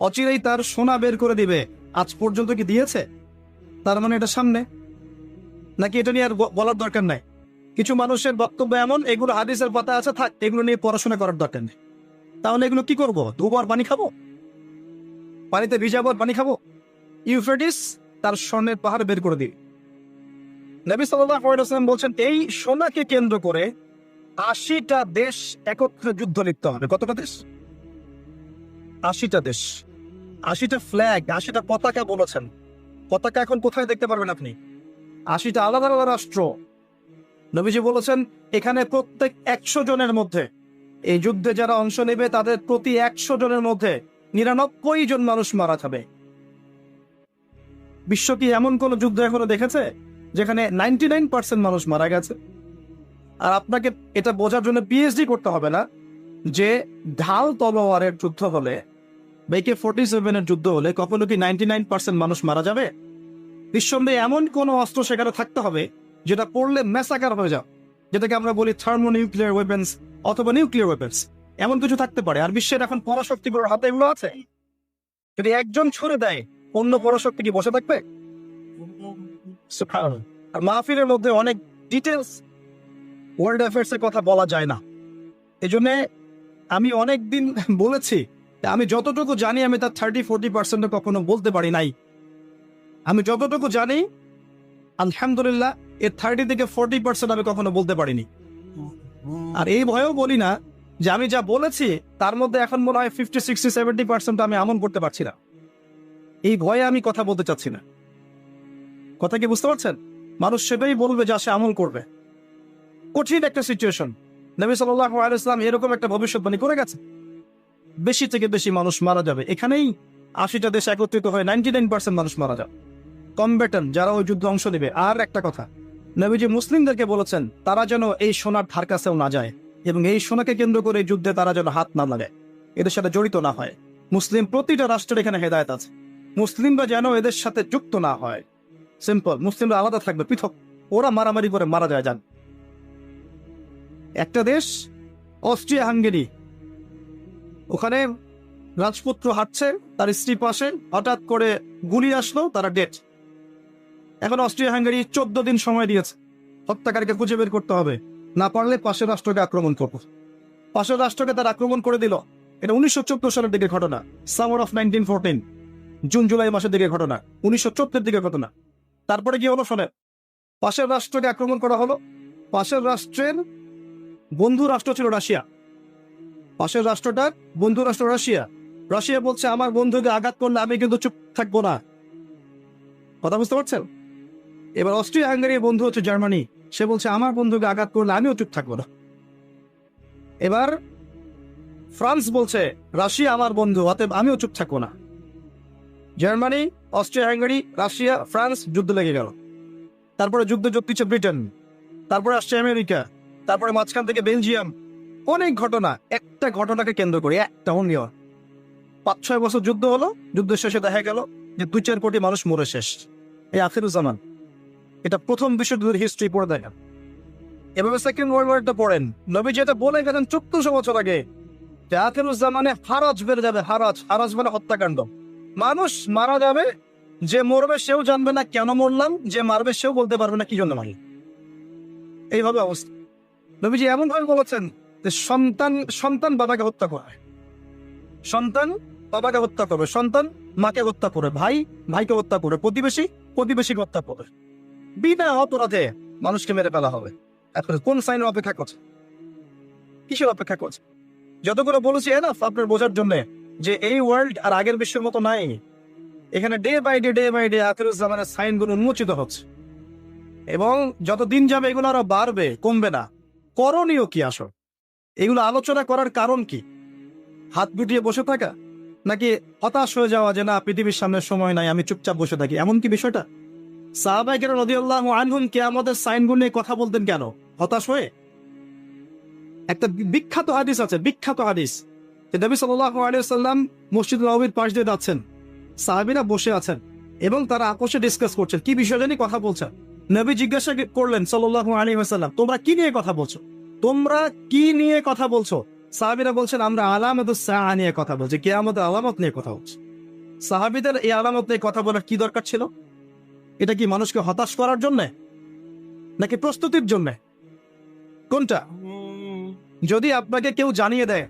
অচিরেই তার সোনা বের করে দিবে। আজ পর্যন্ত কি দিয়েছে? তার মানে এটা সামনে, নাকি এটা নিয়ে আর বলার দরকার নাই? কিছু মানুষের বক্তব্য এমন, এগুলো হাদিসের পাতা আছে, থাক, এগুলো নিয়ে পড়াশোনা করার দরকার নেই। তাহলে এগুলো কি করবো? দুবার পানি খাবো? পানিতে ভিজাবো পানি খাবো? ইউফ্রেটিস তার স্বর্ণের পাহাড় বের করে দিবে। নবী সাল্লাল্লাহু আলাইহি ওয়াসাল্লাম বলছেন, এই সোনাকে কেন্দ্র করে 80টা দেশ একত্রে যুদ্ধ লিপ্ত হবে। কতটা দেশ? 80টা দেশ, 80টা ফ্ল্যাগ, 80টা পতাকা বলেছেন। পতাকা এখন কোথায় দেখতে পারবেন আপনি? 80টা আলাদা আলাদা রাষ্ট্র। নবীজি বলেছেন, এখানে প্রত্যেক 100 জনের মধ্যে, এই যুদ্ধে যারা অংশ নেবে তাদের প্রতি 100 জনের মধ্যে 99 জন মানুষ মারা যাবে। বিশ্ব কি এমন কোন যুদ্ধ এখনো দেখেছে যেখানে 99% মানুষ মারা গেছে? আর আপনাকে এটা বোঝার জন্য পিএইচডি করতে হবে না যে ঢাল তলোয়ারের যুদ্ধ হলে, AK-47 এর যুদ্ধ হলে কখনো কি 99% মানুষ মারা যাবে? নিঃসন্দেহে এমন কোন অস্ত্র সেখানে থাকতে হবে যেটা পড়লে ম্যাসাকার হয়ে যাও, যেটাকে আমরা বলি থার্মোনিউক্লিয়ার ওয়েপন্স অথবা নিউক্লিয়ার ওয়েপন্স। এমন কিছু থাকতে পারে। আর বিশ্বের এখন পরাশক্তিগুলোর হাতে এগুলো আছে। যদি একজন ছুড়ে দেয় অন্য পরাশক্তি কি বসে থাকবে? আর মাহফিলের মধ্যে অনেক ডিটেলস ওয়ার্ল্ড অ্যাফেয়ার্স এর কথা বলা যায় না। এই জন্য আমি অনেক দিন বলেছি আমি যতটুকু জানি আমি তার 30-40% কখনো বলতে পারি নাই। আমি যতটুকু জানি আলহামদুলিল্লাহ এর 30 থেকে 40% আমি কখনো বলতে পারিনি। আর এই ভয়েও বলি না যে আমি যা বলেছি তার মধ্যে এখন মনে হয় 50-60-70% আমি আমল করতে পারছি না। এই ভয়ে আমি কথা বলতে চাচ্ছি না। কথা কি বুঝতে পারছেন? মানুষ সেটাই বলবে যা সে আমল করবে। কঠিন একটা সিচুয়েশন। নবী সাল্লাল্লাহু আলাইহি ওয়াসাল্লাম এরকম একটা ভবিষ্যৎবাণী করে গেছে, বেশি থেকে বেশি মানুষ মারা যাবে। এখানেই 80টা দেশ একত্রিত হয়ে 99% মানুষ মারা যাবে, কমব্যাটেন্ট যারা ওই যুদ্ধে অংশ নেবে। আর একটা কথা, নবীজি মুসলিমদেরকে বলেছেন তারা যেন এই সোনার ধার কাছেও না যায় এবং এই সোনাকে কেন্দ্র করে এই যুদ্ধে তারা যেন হাত না লাগায়, এদের সাথে জড়িত না হয়। মুসলিম প্রতিটা রাষ্ট্রের এখানে হেদায়েত আছে, মুসলিমরা যেন এদের সাথে যুক্ত না হয়। সিম্পল, মুসলিমরা আলাদা থাকবে, পৃথক। ওরা মারামারি করে মারা যায় যান। একটা দেশ অস্ট্রিয়া হাঙ্গেরি, ওখানে রাজপুত্র হাঁটছে, তার স্ত্রী পাশে, হঠাৎ করে গুলি আসলো, তারা ডেড। এখন অস্ট্রিয়া হাঙ্গেরি 14 দিন সময় দিয়েছে, হত্যাকারীকে খুঁজে বের করতে হবে, না পারলে পাশের রাষ্ট্রকে আক্রমণ করবো। পাশের রাষ্ট্রকে তারা আক্রমণ করে দিল। এটা 1914 সালের দিকে ঘটনা, সামার অফ 1914, জুন জুলাই মাসের দিকে ঘটনা, 1914 দিকে ঘটনা। তারপরে কি হলো শোনেন, পাশের রাষ্ট্রকে আক্রমণ করা হলো। পাশের রাষ্ট্রের বন্ধু রাষ্ট্র ছিল রাশিয়া। পাশের রাষ্ট্রটার বন্ধু রাষ্ট্র রাশিয়া। রাশিয়া বলছে আমার বন্ধুকে আঘাত করলে আমি কিন্তু চুপ থাকবো না। কথা বুঝতে পারছেন? এবার অস্ট্রিয়া হাঙ্গেরির বন্ধু হচ্ছে জার্মানি, সে বলছে আমার বন্ধুকে আঘাত করলে আমিও চুপ থাকবো না। এবার ফ্রান্স বলছে রাশিয়া আমার বন্ধু, অতএব আমিও চুপ থাকবো না। Germany, Austria Hungary, Russia, France, যুদ্ধ লেগে গেল। তারপরে যুদ্ধ দিচ্ছে ব্রিটেন, তারপরে আসছে আমেরিকা, তারপরে মাঝখান থেকে বেলজিয়াম। অনেক ঘটনা, একটা ঘটনাকে কেন্দ্র করে, একটা অন্য 5-6 বছর যুদ্ধ হলো। যুদ্ধের শেষে দেখা গেল যে 2-4 কোটি মানুষ মরে শেষ। এই আখিরুজ্জামান, এটা প্রথম বিশ্বযুদ্ধের হিস্ট্রি পড়ে দেখেন। এভাবে সেকেন্ড ওয়ার্ল্ড ওয়ারটা পড়েন। নবীজি এটা বলে গেছেন 1400 বছর আগে যে আখিরুজ্জামানে হারাজ বেড়ে যাবে। হারাজ, হারাজ মানে হত্যাকাণ্ড। মানুষ মারা যাবে, যে মরবে সেও জানবে না কেন মরলাম, যে মারবে সেও বলতে পারবে না কি জন্য মারল। এইভাবে অবস্থা। নবীজি এমন ভাবে বলেছেন যে সন্তান বাবাকে হত্যা করে, সন্তান বাবাকে হত্যা করবে, সন্তান মাকে হত্যা করে, ভাই ভাইকে হত্যা করে, প্রতিবেশীকে হত্যা করে। বিনা অপরাধে মানুষকে মেরে ফেলা হবে। এখন কোন সাইনের অপেক্ষা করছে? কিসের অপেক্ষা করছে? যতগুলো বলেছি এনাফ আপনার বোঝার জন্য যে এই ওয়ার্ল্ড আর আগের বিশ্বের মতো নাই। এখানে ডে বাই ডে আখিরুজ্জামানের সাইনগুলো উন্মোচিত হচ্ছে এবং যত দিন যাবে এগুলো আরো বাড়বে, কমবে না। করণীয় কি আসল? এগুলো আলোচনা করার কারণ কি? হাত গুটিয়ে বসে থাকা, নাকি হতাশ হয়ে যাওয়া যে না পৃথিবীর সামনে সময় নাই, আমি চুপচাপ বসে থাকি, এমন কি বিষয়টা? সাহাবায়ে কেরাম রাদিয়াল্লাহু আনহুম কিয়ামতের সাইনগুলো নিয়ে কথা বলতেন কেন? হতাশ হয়ে? একটা বিখ্যাত হাদিস আছে, বিখ্যাত হাদিস, যে নবী সাল্লাল্লাহু আলাইহি ওয়াসাল্লাম মসজিদ নববীর পাশ দিয়ে যাচ্ছেন, সাহাবীরা বসে আছেন এবং তারা আপোষে ডিসকাস করছেন, কি বিষয় জানি কথা বলছেন। নবী জিজ্ঞাসা করলেন সাল্লাল্লাহু আলাইহি ওয়াসাল্লাম, তোমরা কি নিয়ে কথা বলছো? তোমরা কি নিয়ে কথা বলছো? সাহাবীরা বলছেন আমরা আলামাতুস সাআ নিয়ে কথা বলছি, কিয়ামতের আলামত নিয়ে কথা বলছি। সাহাবীদের এই আলামত নিয়ে কথা বলার কি দরকার ছিল? এটা কি মানুষকে হতাশ করার জন্য নাকি প্রস্তুতির জন্য? কোনটা? যদি আপনাকে কেউ জানিয়ে দেয়,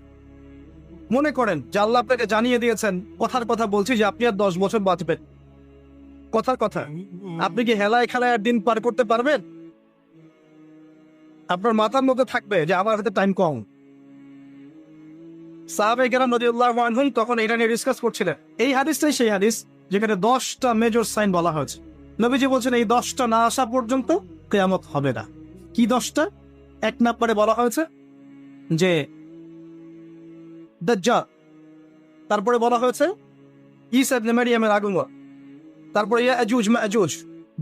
মনে করেন যে আল্লাহ আপনাকে জানিয়ে দিয়েছেন, কথার কথা বলছি যে আপনি আর 10 বছর বাঁচবেন, কথার কথা, আপনি কি হেলায় খেলায় আর দিন পার করতে পারবেন? আপনার মাথার মধ্যে থাকবে যে আমার হাতে টাইম কম। সাহাবায়ে কেরাম রাদিয়াল্লাহু আনহুম তখন এটা নিয়ে ডিসকাস করছিলেন। এই হাদিসটাই সেই হাদিস যেখানে 10টা মেজর সাইন বলা হয়েছে। নবীজি বলছেন এই 10টা না আসা পর্যন্ত কিয়ামত হবে না। কি 10টা? 1 নম্বরে বলা হয়েছে যে দাজ্জাল, তারপরে বলা হয়েছে ঈসা ইবনে মারইয়ামের আগমন, তারপরে ইয়াজুজ মাজুজ,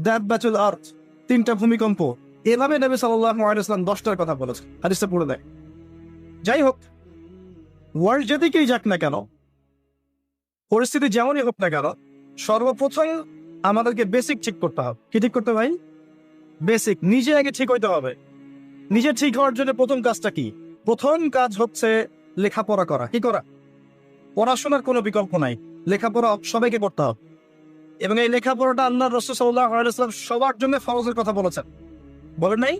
দাব্বাতুল আরদ, 3টা ভূমিকম্প। এভাবে নবী সাল্লাল্লাহু আলাইহি ওয়াসাল্লাম 10টার কথা বলেছেন, হাদিসটা পড়ে দেয়। যাই হোক, ওয়ার্ল্ড যেদিকেই যাক না কেন, পরিস্থিতি যেমনই হোক না কেন, সর্বপ্রথম আমাদেরকে বেসিক ঠিক করতে হবে। কি ঠিক করতে ভাই? বেসিক। নিজে আগে ঠিক হইতে হবে। নিজে ঠিক হওয়ার জন্য প্রথম কাজটা কি? প্রথম কাজ হচ্ছে লেখাপড়া করা। কি করা? পড়াশোনার কোনো বিকল্প নাই। লেখাপড়া সবাইকে করতে হবে, এবং এই লেখাপড়াটা আল্লাহ রাসূল সাল্লাল্লাহু আলাইহি ওয়াসাল্লাম সবার জন্য ফরজের কথা বলেছেন, বলেন নাই?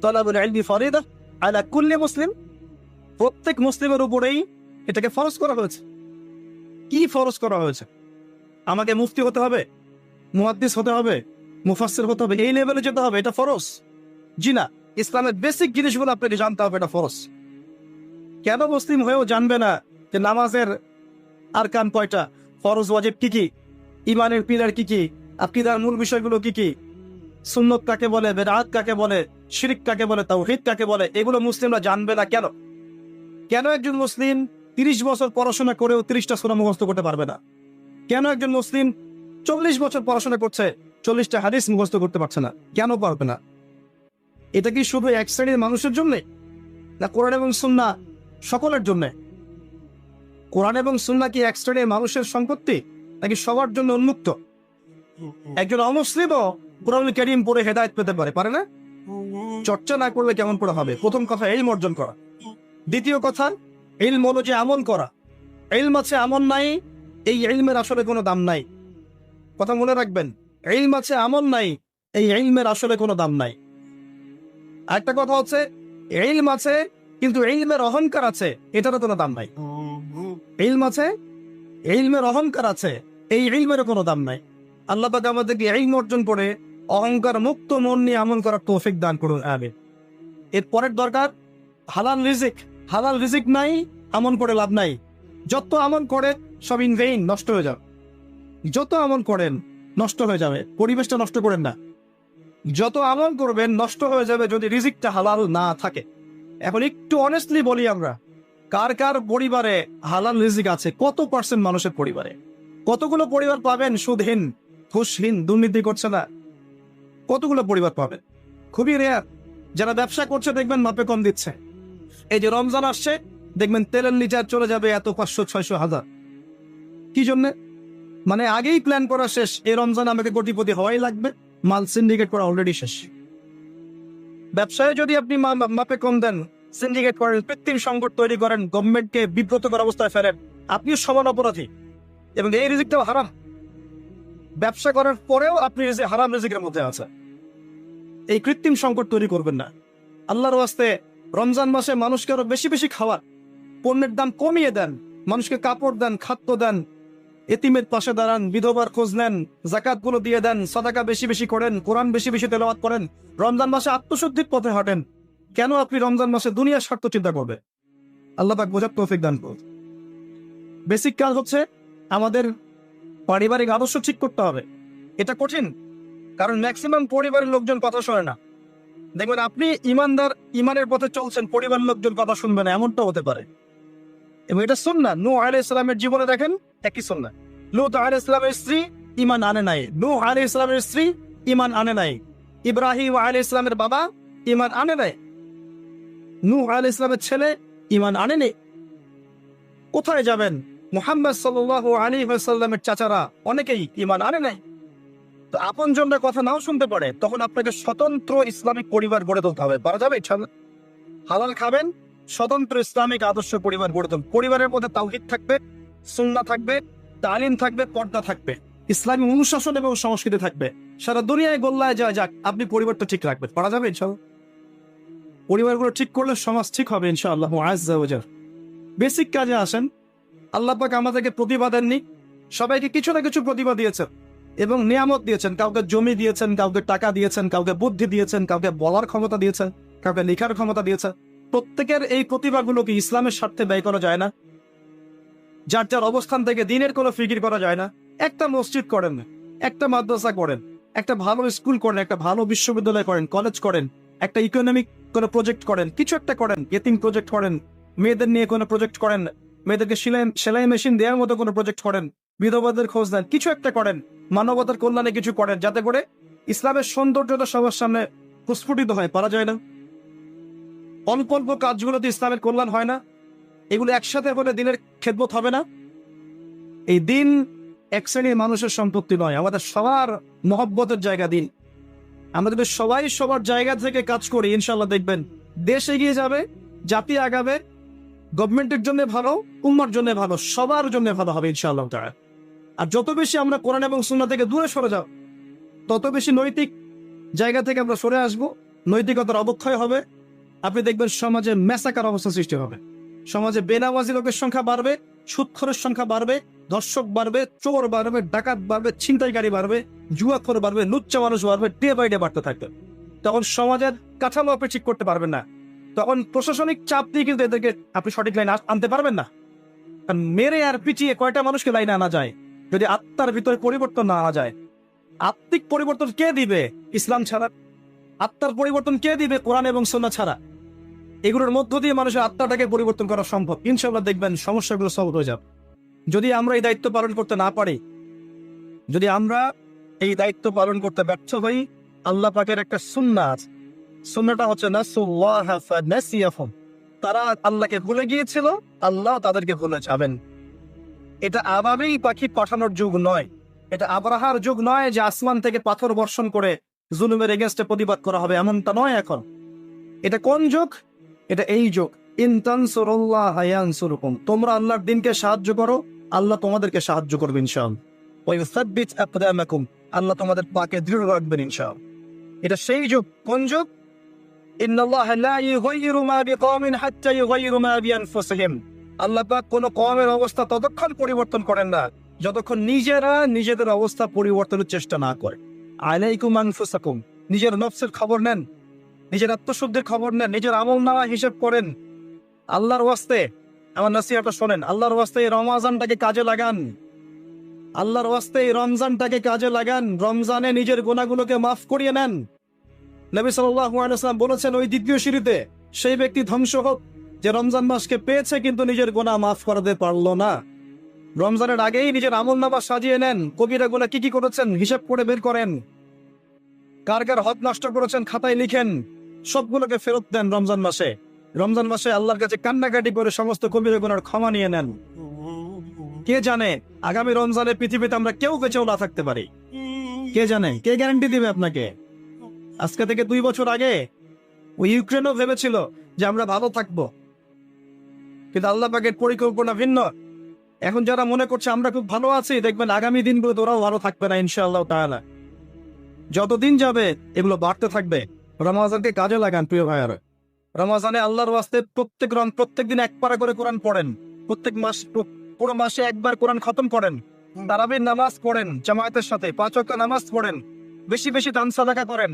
তালাবুল ইলমি ফরিদা আলা কুল্লি মুসলিম, প্রত্যেক মুসলিমের উপরেই এটাকে ফরজ করা হয়েছে। কি ফরজ করা হয়েছে? আমাকে মুফতি হতে হবে, মুহাদ্দিস হতে হবে, মুফাসসির হতে হবে, এই লেভেলে যেতে হবে, এটা ফরজ? জি না, ইসলামের বেসিক জিনিসগুলো আপনাকে জানতে হবে, এটা ফরজ। কেন মুসলিম হয়েও জানবে না যে নামাজের আরকান কয়টা, ফরজ ওয়াজিব কি কি, ইমানের পিলার কি কি, আকীদার মূল বিষয়গুলো কি কি, সুন্নত কাকে বলে, বেদআত কাকে বলে, শিরক কাকে বলে, তাওহীদ কাকে বলে, এগুলো মুসলিমরা জানবে না কেন? কেন একজন মুসলিম 30 বছর পড়াশোনা করেও 30টা সূরা মুখস্থ করতে পারবে না? কেন একজন মুসলিম 40 বছর পড়াশোনা করছে 40টা হাদিস মুখস্থ করতে পারছে না? কেন পারবে না? এটা কি শুধু এক শ্রেণীর মানুষের জন্য, না কোরআন এবং সুন্নাহ সকলের জন্য? কোরআন এবং সুন্নাহ কি এক শ্রেণীর মানুষের সম্পত্তি, নাকি সবার জন্য উন্মুক্ত? একজন অমুসলিমও কোরআনুল কারীম পড়ে হেদায়েত পেতে পারে, পারে না? চর্চা না করলে কেমন পড়া হবে? প্রথম কথা ইলম অর্জন করা। দ্বিতীয় কথা ইলম হলো যে আমল করা। ইলম আছে আমল নাই, এই ইলমের আসলে কোনো দাম নাই। কথা মনে রাখবেন, ইলম আছে আমল নাই, এই ইলমের আসলে কোনো দাম নাই। আরেকটা কথা হচ্ছে ইলম আছে কিন্তু ইলমের অহংকার আছে, এটারও কোনো দাম নাই। ইলম আছে, ইলমের অহংকার আছে, এই ইলমেরও কোনো দাম নাই। আল্লাহ পাক আমাদেরকে ইলম অর্জন করে অহংকার মুক্ত মন নিয়ে আমল করার তৌফিক দান করুন, আমিন। এর পরের দরকার হালাল রিজিক। হালাল রিজিক নাই, আমল করে লাভ নাই। যত আমল করে সব ইন ভেইন, নষ্ট হয়ে যাবে। যত আমল করেন নষ্ট হয়ে যাবে, পরিবেশটা নষ্ট করেন না। যত আমল করবেন নষ্ট হয়ে যাবে যদি রিজিকটা হালাল না থাকে। এখন একটু অনেস্টলি বলি, আমরা কার কার পরিবারে হালাল রিজিক আছে? কত পার্সেন্ট মানুষের পরিবারে? কতগুলো পরিবার পাবেন সুদহীন, ঘুষহীন, দুর্নীতি করছে না? কতগুলো পরিবার পাবেন? খুবই রেয়ার। যারা ব্যবসা করছে দেখবেন মাপে কম দিচ্ছে। এই যে রমজান আসছে, দেখবেন তেলের লিটার চলে যাবে এত 500, 600, 1000। কি জন্যে? মানে আগেই প্ল্যান করা শেষ, এই রমজান আমাকে কোটিপতি হওয়াই লাগবে, মাল সিন্ডিকেট করা অলরেডি শেষ। ব্যবসায় যদি আপনি মাপে কম দেন, সিন্ডিকেট করেন, কৃত্রিম সংকট তৈরি করেন, গভর্নমেন্টকে বিব্রতকর অবস্থায় ফেলেন, আপনিও সমান অপরাধী, এবং এই রিজিকটাও হারাম। ব্যবসা করার পরেও আপনি হারাম রিজিকের মধ্যে আছেন। এই কৃত্রিম সংকট তৈরি করবেন না। আল্লাহর ওয়াস্তে রমজান মাসে মানুষকে আরো বেশি বেশি খাওয়ান, পণ্যের দাম কমিয়ে দেন, মানুষকে কাপড় দেন, খাদ্য দেন, এতিমের পাশে দাঁড়ান, বিধবার খোঁজ নেন, যাকাত গুলো দিয়ে দেন, সাদাকা বেশি বেশি করেন, কোরআন বেশি বেশি তেলাওয়াত করেন, রমজান মাসে আত্মশুদ্ধির পথে হাঁটেন। কেন আপনি রমজান মাসে দুনিয়ার স্বার্থ চিন্তা করবে? আল্লাহ পাক বোঝার তৌফিক দান করুন। বেসিক কাজ হচ্ছে আমাদের পারিবারিক আদর্শ ঠিক করতে হবে। এটা কঠিন, কারণ ম্যাক্সিমাম পরিবারের লোকজন কথা শোনে না। দেখবেন আপনি ইমানদার, ইমানের পথে চলছেন, পরিবারের লোকজন কথা শুনবে না, এমনটা হতে পারে। এবং এটা সুন্নাহ। নূহ আলাইহিস সালামের জীবনে দেখেন একই সুন্নাহ। লূত আলাইহিস সালামের স্ত্রী ঈমান আনে নাই, নূহ আলাইহিস সালামের স্ত্রী ঈমান আনে নাই, ইব্রাহিম আলাইহিস সালামের বাবা ঈমান আনে নাই, নূহ আলাইহিস সালামের ছেলে ঈমান আনেনি। কোথায় যাবেন? মুহাম্মদ সাল্লাল্লাহু আলাইহি ওয়াসাল্লামের চাচারা অনেকেই ঈমান আনে নাই। তো আপনজনরা কথা নাও শুনতে পারে, তখন আপনাকে স্বতন্ত্র ইসলামিক পরিবার গড়ে তুলতে হবে। পারা যাবে? হালাল খাবেন, স্বতন্ত্র ইসলামিক আদর্শ পরিবার গড়ে তুলবেন। পরিবারের মধ্যে তাওহীদ থাকবে, সুন্নাহ থাকবে, তালিম থাকবে, পর্দা থাকবে, ইসলামী অনুশাসন এবং সংস্কৃতি থাকবে। সারা দুনিয়ায় গোল্লায় যায় যাক, আপনি পরিবারটা ঠিক রাখবেন। পারা যাবে ইনশাআল্লাহ? পরিবারগুলো ঠিক করলে সমাজ ঠিক হবে ইনশাআল্লাহ আযজা ওয়া জাল। বেসিক কাজে আসেন। আল্লাহ পাক আমাদেরকে প্রতিভা দেননি, সবাইকে কিছু না কিছু প্রতিভা দিয়েছেন এবং নিয়ামত দিয়েছেন। কাউকে জমি দিয়েছেন, কাউকে টাকা দিয়েছেন, কাউকে বুদ্ধি দিয়েছেন, কাউকে বলার ক্ষমতা দিয়েছেন, কাউকে লেখার ক্ষমতা দিয়েছেন। প্রত্যেকের এই প্রতিভাগুলোকে ইসলামের স্বার্থে ব্যয় করা যায় না? যার যার অবস্থান থেকে দিনের কোনো ফিকির করা যায় না? একটা মসজিদ করেন, একটা মাদ্রাসা করেন, একটা ভালো স্কুল করেন, একটা ভালো বিশ্ববিদ্যালয় করেন, কলেজ করেন, একটা ইকোনমিক কোনো প্রজেক্ট করেন, কিছু একটা করেন, ইতিম প্রজেক্ট করেন, মেয়েদের নিয়ে কোনো প্রজেক্ট করেন, মেয়েদেরকে সেলাই মেশিন দেওয়ার মতো কোনো প্রজেক্ট করেন, বিধবাদের খোঁজ দেন, কিছু একটা করেন, মানবতার কল্যাণে কিছু করেন, যাতে করে ইসলামের সৌন্দর্যতা সবার সামনে প্রস্ফুটিত হয়। পারা যায় না? অল্প অল্প কাজগুলোতে ইসলামের কল্যাণ হয় না? এগুলো একসাথে হলে দিনের খেদমত হবে না? এই দিন এক শ্রেণীর মানুষের সম্পত্তি নয়, আমাদের সবার মহব্বতের জায়গা দিন। আমরা যদি সবাই সবার জায়গা থেকে কাজ করি, ইনশাআল্লাহ দেখবেন দেশ এগিয়ে যাবে, জাতি আগাবে, গভর্নমেন্টের জন্য ভালো, উম্মার জন্য ভালো, সবার জন্য ভালো হবে ইনশাআল্লাহ তাআলা। আর যত বেশি আমরা কোরআন এবং সুন্নাহ থেকে দূরে সরে যাব, তত বেশি নৈতিক জায়গা থেকে আমরা সরে আসব, নৈতিকতার অবক্ষয় হবে। আপনি দেখবেন সমাজে মেসাকার অবস্থা সৃষ্টি হবে, সমাজে বেনামাজি লোকের সংখ্যা বাড়বে, সুদখোরের সংখ্যা বাড়বে, ধর্ষক বাড়বে, চোর বাড়বে, ডাকাত বাড়বে, ছিনতাইকারী বাড়বে, জুয়াখোর বাড়বে, লুচ্চা মানুষ বাড়বে, ডে বাই ডে বাড়তে থাকবে। তখন সমাজের কাঠামো আপনি ঠিক করতে পারবেন না, তখন প্রশাসনিক চাপ দিয়ে কিন্তু এদেরকে আপনি সঠিক লাইন আনতে পারবেন না। কারণ মেরে আর পিটিয়ে কয়টা মানুষকে লাইনে আনা যায় যদি আত্মার ভিতরে পরিবর্তন না আনা যায়? আত্মিক পরিবর্তন কে দিবে ইসলাম ছাড়া? আত্মার পরিবর্তন কে দিবে কোরআন এবং সুন্নাহ ছাড়া? এগুলোর মধ্য দিয়ে মানুষের আত্মাটাকে পরিবর্তন করা সম্ভব। ইনশাআল্লাহ দেখবেন সমস্যাগুলো সলভ হয়ে যাবে। যদি আমরা এই দায়িত্ব পালন করতে না পারি, যদি আমরা এই দায়িত্ব পালন করতে ব্যর্থ হই, আল্লাহ পাকের একটা সুন্নাহ আছে, সুন্নাহটা হচ্ছে নাসুল্লাহ ফানাসিয়াহুম। তারা আল্লাহকে ভুলে গিয়েছিল, আল্লাহ তাদেরকে ভুলে যাবেন। এটা আবাবেই পাখি পাঠানোর যুগ নয়, এটা আবরাহার যুগ নয় যে আসমান থেকে পাথর বর্ষণ করে জুলুমের এগেইনস্টে প্রতিবাদ করা হবে, এমনটা নয় এখন। এটা কোন যুগ? এটা এই যুগ। ইন তানসুরুল্লাহ ইয়ানসুরকুম, তোমরা আল্লাহর দ্বীনকে সাহায্য করো, আল্লাহ তোমাদেরকে সাহায্য করবেন ইনশাআল্লাহ। ওয়া ইউসাব্বিত আকদামাকুম, আল্লাহ তোমাদের পাকে দৃঢ় রাখবেন ইনশাআল্লাহ। এটা সেই যুগ। কোন যুগ? ইন্নাল্লাহা লা ইউগাইয়িরু মা বিকওমিন হাত্তা ইউগাইয়িরু মা বিআনফুসিহিম, আল্লাহ পাক কোন কওমের অবস্থা ততক্ষণ পরিবর্তন করেন না যতক্ষণ নিজেরা নিজেদের অবস্থা পরিবর্তনের চেষ্টা না করে। আলাইকুম আনফুসাকুম, নিজের নফসের খবর নেন, নিজের আত্মশুদ্ধির খবর নেন, নিজের আমলনামা হিসাব করেন। আল্লাহর ওয়াস্তে আমার নসিহতটা শোনেন, আল্লাহর ওয়াস্তে এই রমজানটাকে কাজে লাগান, আল্লাহর ওয়াস্তে এই রমজানটাকে কাজে লাগান। রমজানে নিজের গুনাহগুলোকে মাফ করিয়ে নেন। নবী সাল্লাল্লাহু আলাইহি ওয়াসাল্লাম বলেছেন ওই দ্বিতীয় সিঁড়িতে, সেই ব্যক্তি ধ্বংস হোক যে রমজান মাসকে পেয়েছে কিন্তু নিজের গুনাহ মাফ করাতে পারলো না। রমজানের আগেই নিজের আমলনামা সাজিয়ে নেন, কবিরা গুনাহ কি কি করেছেন হিসাব করে বের করেন, কার কার হক নষ্ট করেছেন খাতায় লিখেন, সবগুলোকে ফেরত দেন রমজান মাসে। রমজান মাসে আল্লাহর কাছে কান্নাকাটি করে সমস্ত কবিরা গুনার ক্ষমা নিয়ে নেন। কে জানে আগামী রমজানে পৃথিবীতে আমরা কেউ বেঁচেও না থাকতে পারি? কে জানে? কে গ্যারান্টি দিবে আপনাকে? আজকে থেকে 2 বছর আগে ওই ইউক্রেনও ভেবেছিল যে আমরা ভালো থাকবো, কিন্তু আল্লাহ পাকের পরিকল্পনা ভিন্ন। এখন যারা মনে করছে আমরা খুব ভালো আছি, দেখবেন আগামী দিনগুলো ওরাও ভালো থাকবে না ইনশাআল্লাহ তাআলা। যতদিন যাবে এগুলো বাড়তে থাকবে। রমজানকে কাজে লাগান প্রিয় ভাইয়ারা। রমজানে আল্লাহর ওয়াস্তে প্রত্যেক দিন এক পারা করে কোরআন পড়েন, প্রত্যেক মাস পুরো মাসে একবার কোরআন খতম করেন, তারাবির নামাজ পড়েন জামায়াতের সাথে, 5 ওয়াক্ত নামাজ পড়েন, বেশি বেশি দান সাদাকা করেন,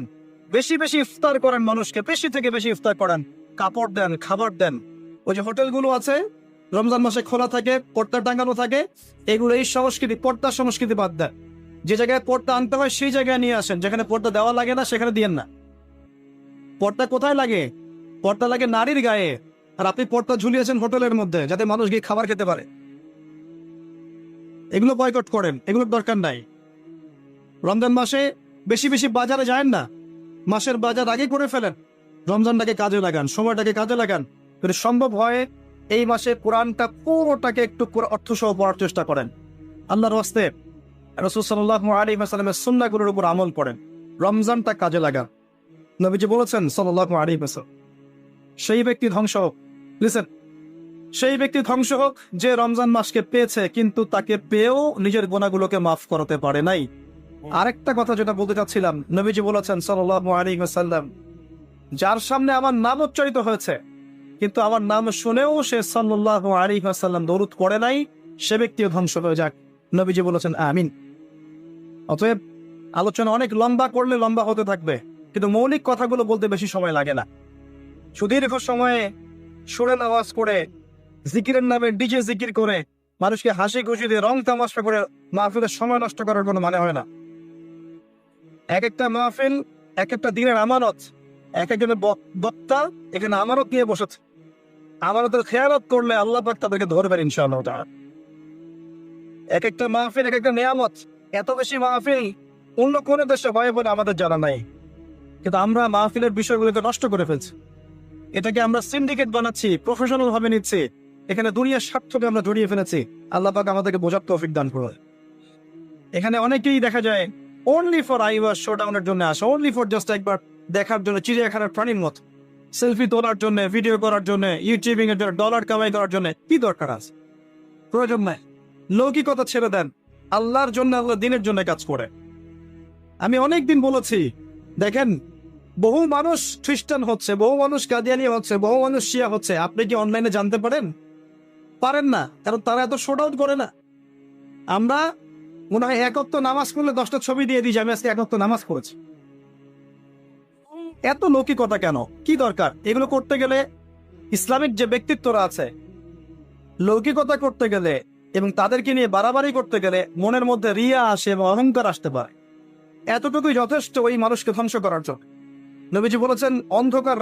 বেশি বেশি ইফতার করেন, মানুষকে বেশি থেকে বেশি ইফতার করেন, কাপড় দেন, খাবার দেন। ওই যে হোটেলগুলো আছে রমজান মাসে খোলা থাকে, পর্দা টাঙানো থাকে, এগুলো এই সংস্কৃতি, পর্দা সংস্কৃতি বাদ দেন। যে জায়গায় পর্দা আনতে হয় সেই জায়গায় নিয়ে আসেন, যেখানে পর্দা দেওয়া লাগে না সেখানে দিয়েন না। পর্দা কোথায় লাগে? পর্দা লাগে নারীর গায়ে, আর আপনি পর্দা ঝুলিয়েছেন হোটেলের মধ্যে যাতে মানুষ গিয়ে খাবার খেতে পারে। এগুলো বয়কট করেন, এগুলোর দরকার নাই। রমজান মাসে বেশি বেশি বাজারে যায়েন না, মাসের বাজার আগে করে ফেলেন। রমজানটাকে কাজে লাগান, সময়টাকে কাজে লাগান। যদি সম্ভব হয় এই মাসে কোরআনটা পুরোটাকে একটু অর্থ সহ পড়ার চেষ্টা করেন। আল্লাহর ওয়াস্তে রাসূল সাল্লাল্লাহু আলাইহি ওয়াসাল্লামের সুন্নাহগুলোর উপর আমল করেন, রমজানটা কাজে লাগান। নবীজি বলেছেন সাল্লাল্লাহু আলাইহি ওয়াসাল্লাম, সেই ব্যক্তি ধ্বংস হোক, লিসেন, সেই ব্যক্তি ধ্বংস হোক যে রমজান মাসকে পেয়েছে কিন্তু তাকে পেয়েও নিজের গুনাহগুলোকে মাফ করতে পারে নাই। আরেকটা কথা যেটা বলতে চাচ্ছিলাম, নবীজি বলেছেন সাল্লাল্লাহু আলাইহি ওয়াসাল্লাম, যার সামনে আমার নাম উচ্চারিত হয়েছে কিন্তু আমার নাম শুনেও সে সাল্লাল্লাহু আলাইহি ওয়াসাল্লাম দরুদ পড়ে নাই, সে ব্যক্তিও ধ্বংস হয়ে যাক। নবীজি বলেছেন আমিন। অতএব আলোচনা অনেক লম্বা করলে লম্বা হতে থাকবে, কিন্তু মৌলিক কথাগুলো বলতে বেশি সময় লাগে না। সুদীর্ঘ সময়ে সুরে নামাজ করে, জিকিরের নামে ডিজে জিকির করে, মানুষকে হাসি খুশি দিয়ে রং তামাশা করে মাহফিলের সময় নষ্ট করার কোনো মানে হয় না। এক একটা মাহফিল এক একটা দিনের আমানত, এক একজনের বক্তা এখানে আমানত নিয়ে বসেছে। আমানতের খেয়ানত করলে আল্লাহ পাক তাদেরকে ধরবেন ইনশাআল্লাহ তাআলা। এক একটা মাহফিল এক একটা নিয়ামত। এত বেশি মাহফিল অন্য কোন দেশে হয় বলে আমাদের জানা নাই, কিন্তু আমরা মাহফিলের বিষয়গুলোকে নষ্ট করে ফেলছি। এটাকে আমরা সিন্ডিকেট বানাচ্ছি, প্রফেশনাল ভাবে নিচ্ছি, এখানে দুনিয়ার স্বার্থকে আমরা জড়িয়ে ফেলেছি। আল্লাহ পাক আমাদেরকে বোঝার তৌফিক দান করুন। এখানে অনেকেই দেখা যায় অনলি ফর আইওয়াজ শোডাউনের জন্য আসে, অনলি ফর জাস্ট একবার দেখার জন্য, চিড়িয়াখানার প্রাণীর মত সেলফি তোলার জন্য, ভিডিও করার জন্য, ইউটিউবিং এর জন্য, ডলার কামাই করার জন্য। কি দরকার আছে? প্রয়োজন নাই। লৌকিকতা ছেড়ে দেন, আল্লাহর জন্য, আল্লাহ দিনের জন্য কাজ করে। আমি অনেকদিন বলেছি, দেখেন বহু মানুষ খ্রিস্টান হচ্ছে, বহু মানুষ কাদিয়ানি হচ্ছে, বহু মানুষ শিয়া হচ্ছে, আপনি কি অনলাইনে জানতে পারেন না, কারণ তারা এত শোট আউট করে না। আমরা মনে হয় এক ওয়াক্ত নামাজ পড়লে 10টা ছবি দিয়ে দিই যে আমি আজকে এক ওয়াক্ত নামাজ পড়েছি। এত লৌকিকতা কেন, কি দরকার? এগুলো করতে গেলে ইসলামিক যে ব্যক্তিত্বরা আছে, লৌকিকতা করতে গেলে এবং তাদেরকে নিয়ে বাড়াবাড়ি করতে গেলে মনের মধ্যে রিয়া আসে এবং অহংকার আসতে পারে। এতটুকুই যথেষ্ট ওই মানুষকে ধ্বংস করার জন্য। নবীজি বলেছেন, অন্ধকার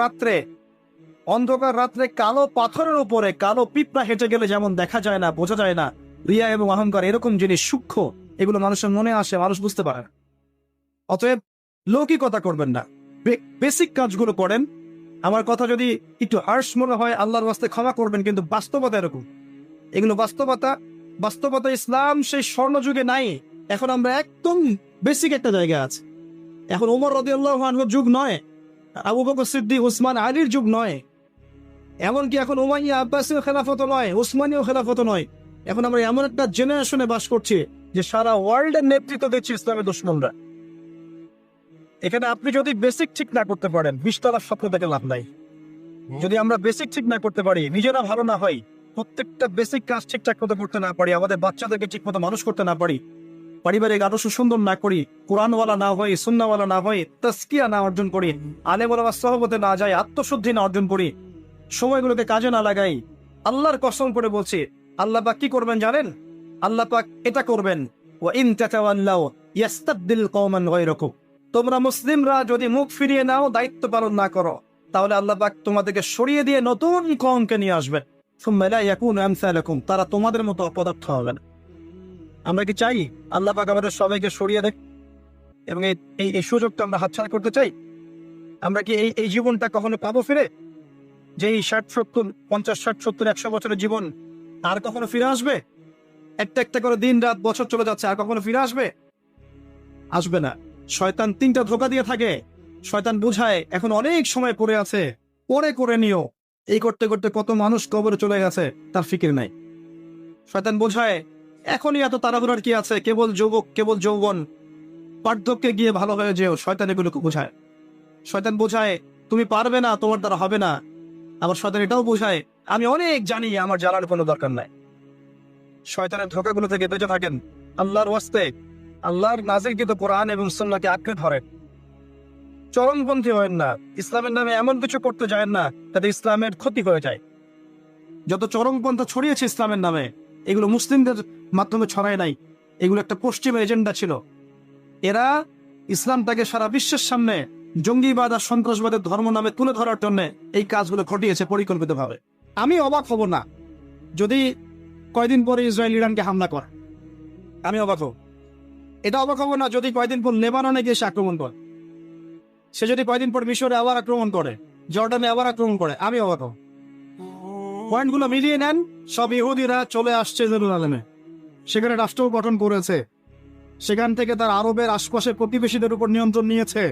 রাত্রে কালো পাথরের উপরে কালো পিঁপড়া হেঁটে গেলে যেমন দেখা যায় না, বোঝা যায় না, রিয়া এবং অহংকার এরকম জিনিস সূক্ষ্ম, এগুলো মানুষের মনে আসে, মানুষ বুঝতে পারে না। অতএব লৌকিকতা করবেন না, বেসিক কাজগুলো করেন। আমার কথা যদি একটু হার্শ মনে হয়, আল্লাহর ওয়াস্তে ক্ষমা করবেন, কিন্তু বাস্তবতা এরকম। এগুলো বাস্তবতা ইসলাম সেই স্বর্ণযুগে নাই। এখন আমরা একদম বেসিক একটা জায়গায় আছে। এখন ওমর রাদিয়াল্লাহু আনহুর যুগ নয়, আবু বকর সিদ্দিক, উসমান, আলীর যুগ নয়, এমনকি এখন উমাইয়া আব্বাসীয় খেলাফত নয়, উসমানীয় খেলাফত নয়। এখন আমরা এমন একটা জেনারেশনে বাস করছি যে সারা ওয়ার্ল্ডের নেতৃত্ব দিচ্ছে ইসলামের দুশমনরা। এখানে আপনি যদি বেসিক ঠিক না করতে পারেন, 20 তলার স্বপ্ন দেখে লাভ নাই। যদি আমরা বেসিক ঠিক না করতে পারি, নিজেরা ভালো না হয়, প্রত্যেকটা বেসিক কাজ ঠিকঠাক মতো করতে না পারি, আমাদের বাচ্চাদেরকে ঠিক মতো মানুষ করতে না পারি, পারিবারিক আদর্শ সুন্দর না করি, কোরআনওয়ালা না হই, সুন্নাওয়ালা না হই, তাসকিয়া না অর্জন করি, আলেম ওলামার সহবতে না যাই, আত্মশুদ্ধি না অর্জন করি, সময়গুলোকে কাজে না লাগাই, আল্লাহর কসম করে বলছি, আল্লাহ পাক কি করবেন জানেন? আল্লাহ পাক এটা করবেন, ওয়া ইন তাতাওয়াল্লাউ ইয়াস্তাবদিল কওমান গায়রাকুম। তোমরা মুসলিমরা যদি মুখ ফিরিয়ে নাও, দায়িত্ব পালন না করো, তাহলে আল্লাহ পাক তোমাদেরকে সরিয়ে দিয়ে নতুন কওমকে নিয়ে আসবেন। সুম্মা লা ইয়াকুনু আমসালাকুম, তারা তোমাদের মতো অপদার্থ হবে না। আমরা কি চাই আল্লাহ পাক আমাদের সবাইকে সরিয়ে দেখ এবং এই সুযোগটা আমরা হাতছাড়া করতে চাই? আমরা কি এই জীবনটা কখনো পাবো ফিরে? যে এই 60-70, 50, 60, 70, 100 বছরের জীবন আর কখনো ফিরে আসবে? একটা করে দিন রাত বছর চলে যাচ্ছে, আর কখনো ফিরে আসবে না। শয়তান 3টা ধোঁকা দিয়ে থাকে। শয়তান বুঝায় এখন অনেক সময় পড়ে আছে, পরে করে নিও। এই করতে করতে কত মানুষ কবরে চলে গেছে, তার ফিকির নাই। শয়তান বোঝায় এখনই এত তাড়াহুড়ার কি আছে, কেবল যৌবন, বার্ধক্যে গিয়ে ভালো হয়ে যেও। শয়তান এগুলোকে বোঝায়। শয়তান বোঝায় তুমি পারবে না, তোমার দ্বারা হবে না। আবার শয়তান এটাও বোঝায় আমি অনেক জানি, আমার জানার কোনো দরকার নাই। শয়তানের ধোঁকাগুলো থেকে বেঁচে থাকেন। আল্লাহর ওয়াস্তে আল্লাহর নাযিলকৃত কোরআন এবং সুন্নাহকে আঁকড়ে ধরেন। চরমপন্থী হয়েন না। ইসলামের নামে এমন কিছু করতে যায় না তাতে ইসলামের ক্ষতি হয়ে যায়। যত চরমপন্থা ছড়িয়েছে ইসলামের নামে, এগুলো মুসলিমদের মাধ্যমে ছড়ায় নাই, এগুলো একটা পশ্চিমের এজেন্ডা ছিল। এরা ইসলামটাকে সারা বিশ্বের সামনে জঙ্গিবাদ আর সন্ত্রাসবাদের ধর্ম নামে তুলে ধরার জন্য এই কাজগুলো ঘটিয়েছে পরিকল্পিতভাবে। আমি অবাক হব না যদি কয়দিন পরে ইসরায়েল ইরানকে হামলা করে। আমি অবাক হব। এটা অবাক হব না যদি কয়দিন পর লেবাননে গিয়ে সে আক্রমণ করে। সে যদি কয়দিন পর মিশরে আবার আক্রমণ করে, জর্ডানে আবার আক্রমণ করে, আমি অবাক হব। পয়েন্টগুলো মিলিয়ে নেন, সব ইহুদিরা চলে আসছে জেরুজালেমে, সেখানে রাষ্ট্র গঠন করেছে, সেখান থেকে তার আরবের আশপাশের প্রতিবেশীদের উপর নিয়ন্ত্রণ নিয়েছে।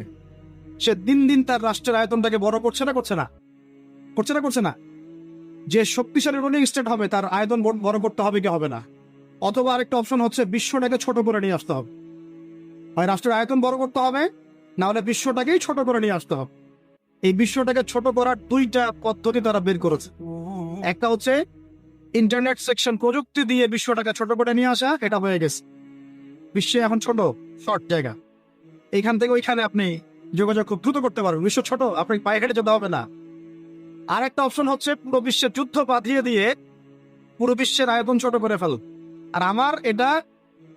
সে দিন দিন তার রাষ্ট্রের আয়তনটাকে বড় করছে না। যে শক্তিশালী রুলিং স্টেট হবে তার আয়তন বড় করতে হবে কি হবে না? অথবা আরেকটা অপশন হচ্ছে বিশ্বটাকে ছোট করে নিয়ে আসতে হবে। হয় রাষ্ট্রের আয়তন বড় করতে হবে, না হলে বিশ্বটাকেই ছোট করে নিয়ে আসতে হবে। এই বিশ্বটাকে ছোট করার 2টা পদ্ধতি তারা বের করেছে। একটা হচ্ছে ইন্টারনেট সেকশন, প্রযুক্তি দিয়ে বিশ্বটাকে ছোট করে নিয়ে আসা, এটা হয়ে গেছে। বিশ্বে এখন ছোট শর্ট জায়গা, এইখান থেকে ওইখানে আপনি যোগাযোগ খুব দ্রুত করতে পারবেন। বিশ্ব ছোট, আপনি পায়ে হেঁটে যেতে হবে না। আর একটা অপশন হচ্ছে পুরো বিশ্বের যুদ্ধ বাঁধিয়ে দিয়ে পুরো বিশ্বের আয়তন ছোট করে ফেল। আর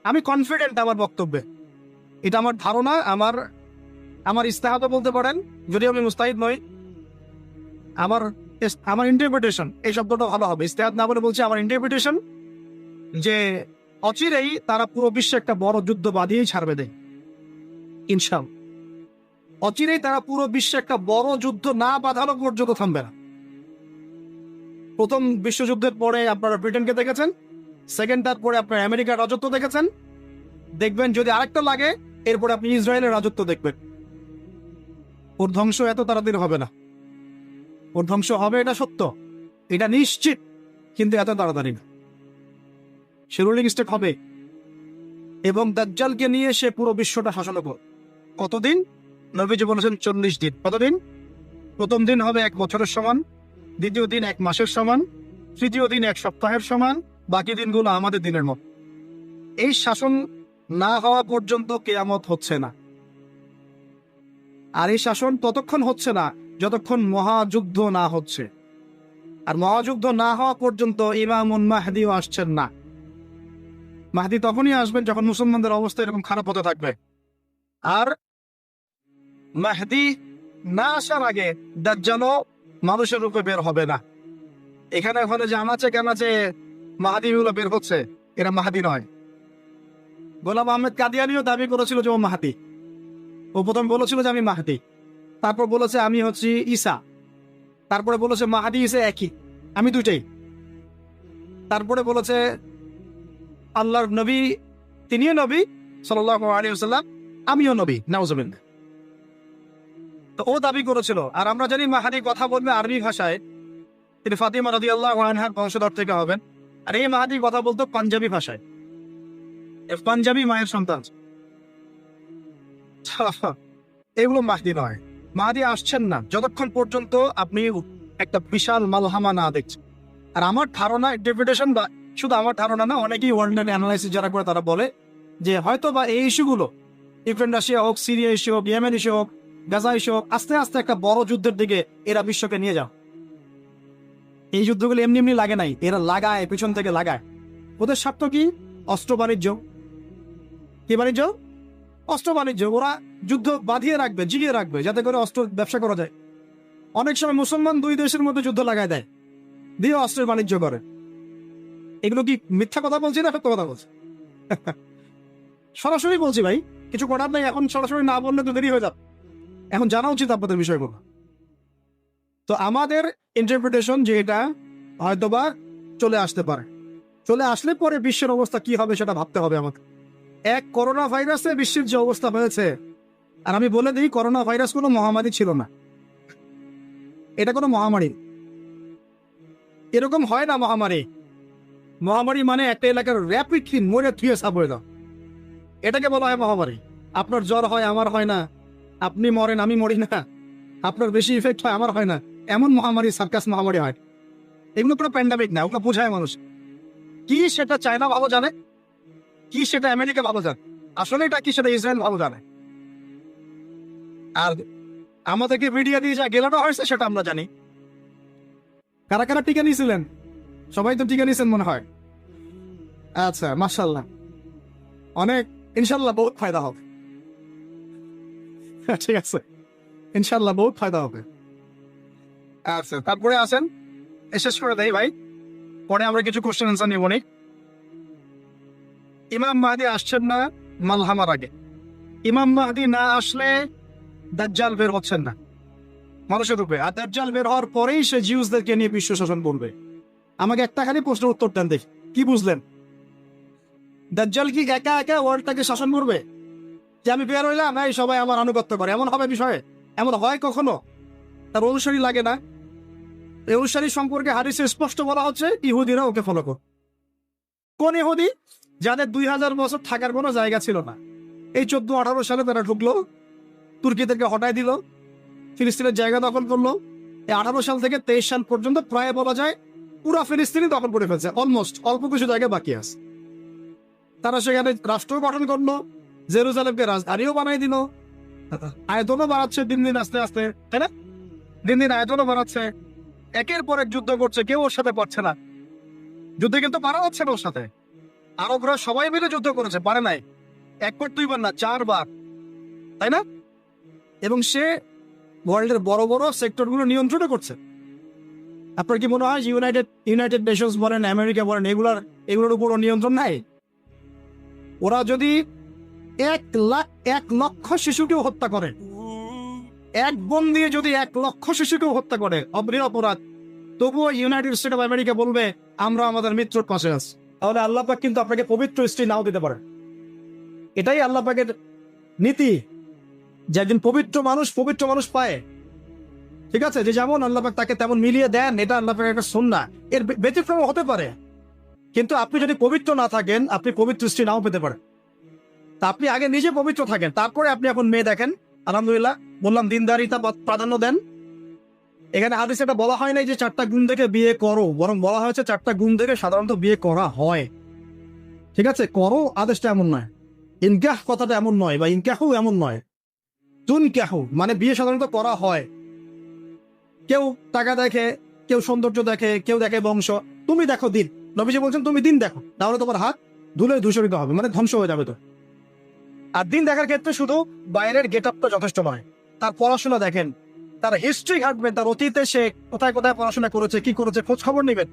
আমি কনফিডেন্ট আমার বক্তব্যে, এটা আমার ধারণা, আমার ইস্তেহাদও বলতে পারেন, যদিও আমি মুস্তাহিদ নই। আমার ইন্টারপ্রিটেশন, এই শব্দটা ভালো হবে, ইস্তেহাদ না বলে বলছি আমার ইন্টারপ্রিটেশন, যে অচিরেই তারা পুরো বিশ্বে একটা বড় যুদ্ধ বাঁধিয়েই ছাড়বে দেয় ইনশাআল্লাহ। অচিরেই তারা পুরো বিশ্বে একটা বড় যুদ্ধ না বাঁধানো পর্যন্ত থামবে না। প্রথম বিশ্বযুদ্ধের পরে আপনারা ব্রিটেনকে দেখেছেন, সেকেন্ডটার পরে আপনার আমেরিকার রাজত্ব দেখেছেন, দেখবেন যদি আরেকটা লাগে এরপরে আপনি ইসরায়েলের রাজত্ব দেখবেন। ওর ধ্বংস এত তাড়াতাড়ি হবে না, ওর ধ্বংস হবে, এটা সত্য, এটা নিশ্চিত, কিন্তু এত তাড়াতাড়ি না। সে রুলিং স্টেট হবে, এবং দাজ্জালকে নিয়ে সে পুরো বিশ্বটা শাসন করবে। কতদিন? নবীজি বলেছেন 40 দিন। কতদিন? প্রথম দিন হবে 1 বছরের সমান, দ্বিতীয় দিন 1 মাসের সমান, তৃতীয় দিন 1 সপ্তাহের সমান, বাকি দিনগুলো আমাদের দিনের মতো। এই শাসন না হওয়া পর্যন্ত কিয়ামত হচ্ছে না। আর এই শাসন ততক্ষণ হচ্ছে না যতক্ষণ মহাযুদ্ধ না হচ্ছে। আর মহাযুদ্ধ না হওয়া পর্যন্ত ইমামুন মাহদিও আসছেন না। মাহদি তখনই আসবেন যখন মুসলমানদের অবস্থা এরকম খারাপ হতে থাকবে। আর মাহদি না আসার আগে দাজ্জালও মানুষের রূপে বের হবে না। এখানে ওখানে যে আনাচে কানাচে মাহাদিগুলো বের হচ্ছে, এরা মাহাদি নয়। গোলাম আহমেদ কাদিয়ানিও দাবি করেছিল যে ও মাহাদি। ও প্রথম বলেছিল যে আমি মাহাদি, তারপর বলেছে আমি হচ্ছি ঈসা, তারপরে বলেছে মাহাদি ঈসা একই, আমি দুইটাই। তারপরে বলেছে আল্লাহর নবী, তিনিও নবী সাল্লাল্লাহু আলাইহি ওয়াসাল্লাম, আমিও নবী, নাউজুবিল্লাহ। তো ও দাবি করেছিল। আর আমরা জানি মাহাদি কথা বলবে আরবি ভাষায়, তিনি ফাতিমা রাদিয়াল্লাহু আনহার বংশধর থেকে হবেন। আর এই মাহাদি কথা বলতো পাঞ্জাবি ভাষায়, পাঞ্জাবি মায়ের সন্তান। এগুলো মাহদি নয়। মাহদি আসছেন না যতক্ষণ পর্যন্ত আপনি একটা বিশাল মালহামা না দেখছেন। আর আমার ধারণা, ইন্টারপ্রিটেশন, বা শুধু আমার ধারণা না, অনেকেই ওয়ার্ল্ড অ্যানালাইসিস যারা করে তারা বলে যে হয়তো বা এই ইস্যুগুলো, ইউক্রেন রাশিয়া হোক, সিরিয়া ইস্যু হোক, ইয়েমেন ইস্যু হোক, গাজা ইস্যু হোক, আস্তে আস্তে একটা বড় যুদ্ধের দিকে এরা বিশ্বকে নিয়ে যাও। এই যুদ্ধগুলো এমনি এমনি লাগে নাই, এরা লাগায়, পিছন থেকে লাগায়। ওদের স্বার্থ কি? অস্ত্র বাণিজ্য। কি বাণিজ্য? অস্ত্র বাণিজ্য। ওরা যুদ্ধ বাঁধিয়ে রাখবে, জিগিয়ে রাখবে, যাতে করে অস্ত্র ব্যবসা করা যায়। অনেক সময় মুসলমান দুই দেশের মধ্যে যুদ্ধ লাগায় দেয়, দিয়ে অস্ত্রের বাণিজ্য করে। এগুলো কি মিথ্যা কথা বলছি না সত্য কথা বলছি? সরাসরি বলছি ভাই, কিছু করার নাই। এখন সরাসরি না বললে তো দেরি হয়ে যাবে। এখন জানা উচিত আপনাদের বিষয়গুলো। তো আমাদের ইন্টারপ্রিটেশন যে এটা হয়তোবা চলে আসতে পারে, চলে আসলে পরে বিশ্বের অবস্থা কি হবে সেটা ভাবতে হবে আমাকে। এক করোনা ভাইরাসে বিশ্বের যে অবস্থা হয়েছে, আর আমি বলে দিই করোনা ভাইরাস কোনো মহামারী ছিল না। এটা কোনো মহামারী, এরকম হয় না মহামারী। মহামারী মানে একটা এলাকার র্যাপিডলি মরে থুয়ে সাপ হয়ে দাও, এটাকে বলা হয় মহামারী। আপনার জ্বর হয়, আমার হয় না, আপনি মরেন, আমি মরি না, আপনার বেশি ইফেক্ট হয়, আমার হয় না, এমন মহামারী সার্কাস মহামারী হয়। এগুলো কোনো প্যান্ডামিক না, ওগুলো বোঝায় মানুষ। কি সেটা চায়না ভালো জানে, কি সেটা আমেরিকা ভালো জানে, আসলে এটা কি সেটা ইসরায়েল ভালো জানে। আর আমাদেরকে মিডিয়া দিয়ে যা গেলানো হয়েছে সেটা আমরা জানি। কারা কারা টিকা নিয়েছিলেন? সবাই তো টিকা নিয়েছেন মনে হয়। আচ্ছা, মাশাআল্লাহ, অনেক, ইনশাল্লাহ বহুত ফায়দা হবে। ঠিক আছে, ইনশাল্লাহ বহুত ফায়দা হবে। আচ্ছা, তারপরে আসেন, শেষ করে দেই ভাই, পরে আমরা কিছু কোশ্চেন আনসার নিব নি। ইমাম মাহদি আসছেন না মালহামার আগে। ইমাম মাহদি না আসলে দাজ্জাল বের হচ্ছেন না মানুষের রূপে। আর দাজ্জাল বের হওয়ার পরেই সে জিউসদেরকে নিয়ে বিশ্ব শাসন করবে। আমাকে একটা খালি প্রশ্নের উত্তর দেন দেখি, কি বুঝলেন? দাজ্জাল কি একা একা ওয়ার্ল্ডটাকে শাসন করবে? যে আমি বের হইলাম, এই সবাই আমার আনুগত্য করে, এমন হবে বিষয়ে? এমন হয় কখনো? তার অনুসারী লাগে না? এই অনুসারী সম্পর্কে হাদিসে স্পষ্ট বলা হচ্ছে ইহুদিরা ওকে ফলো কর। কোন ইহুদি? যাদের 2000 বছর থাকার কোনো জায়গা ছিল না। এই 14-18 সালে তারা ঢুকলো, তুর্কিদেরকে হটায় দিল, ফিলিস্তিনের জায়গা দখল করলো। এই 18 সাল থেকে 23 সাল পর্যন্ত প্রায় বলা যায় পুরা ফিলিস্তিনি দখল করে ফেলছে। অলমোস্ট, অল্প কিছু জায়গা বাকি আছে। তারা সেখানে রাষ্ট্র গঠন করলো, জেরুজালেমকে রাজধানীও বানাই দিল, আয়তনও বাড়াচ্ছে দিন দিন আস্তে আস্তে, তাই না? দিন দিন আয়তনও বাড়াচ্ছে, একের পর এক যুদ্ধ করছে, কেউ ওর সাথে পারছে না। যুদ্ধে কিন্তু পারা যাচ্ছে না ওর সাথে। আরবরা সবাই মিলে যুদ্ধ করেছে, পারে নাই। একবার, দুইবার না, 4 বার, তাই না? এবং সে ওয়ার্ল্ডের বড় বড় সেক্টরগুলো নিয়ন্ত্রণ করছে। আপনার কি মনে হয় ইউনাইটেড নেশনস বলেন, আমেরিকা বলেন, এগুলোর উপর নিয়ন্ত্রণ নাই? ওরা যদি 1 লক্ষ শিশুকেও হত্যা করে, এক বোন দিয়ে যদি 1 লক্ষ শিশুকেও হত্যা করে, অপরাধ, তবুও ইউনাইটেড স্টেট অফ আমেরিকা বলবে আমরা আমাদের মিত্রর পাশে আছি। তাহলে আল্লাহ পাক কিন্তু আপনাকে পবিত্র স্ত্রী নাও দিতে পারে। এটাই আল্লাহ পাকের নীতি, যে একদিন পবিত্র মানুষ পায়। ঠিক আছে, যে যেমন আল্লাহ পাক তাকে তেমন মিলিয়ে দেন, এটা আল্লাহ পাকের একটা সুন্নাহ। এর ব্যতিক্রম হতে পারে, কিন্তু আপনি যদি পবিত্র না থাকেন, আপনি পবিত্র স্ত্রী নাও পেতে পারেন। তা আপনি আগে নিজে পবিত্র থাকেন, তারপরে আপনি এখন মেয়ে দেখেন। আলহামদুলিল্লাহ, বললাম দিনদারিতা প্রাধান্য দেন। এখানে হাদিসে এটা বলা হয় নাই যে 4টা গুণ দেখে বিয়ে করো, বরং বলা হয়েছে 4টা গুণ দেখে সাধারণত বিয়ে করা হয়। ঠিক আছে, করো আদেশটা এমন নয়, ইনকাহ কথাটা এমন নয়, বা ইনকাহু এমন নয়। তুনকাহু মানে বিয়ে সাধারণত করা হয়। কেউ টাকা দেখে, কেউ সৌন্দর্য দেখে, কেউ দেখে বংশ। তুমি দেখো দিন, নবীজি বলছেন তুমি দিন দেখো, তাহলে তোমার হাত ধুলে ধূসরিত হবে, মানে ধ্বংস হয়ে যাবে তো। আর দিন দেখার ক্ষেত্রে শুধু বাইরের গেট আপটা যথেষ্ট নয়, তার পড়াশোনা দেখেন, তার হিস্ট্রি ঘাটবেন, তার অতীতে সে কোথায় কোথায় পড়াশোনা করেছে, কি করেছে, খোঁজ খবর নেবেন।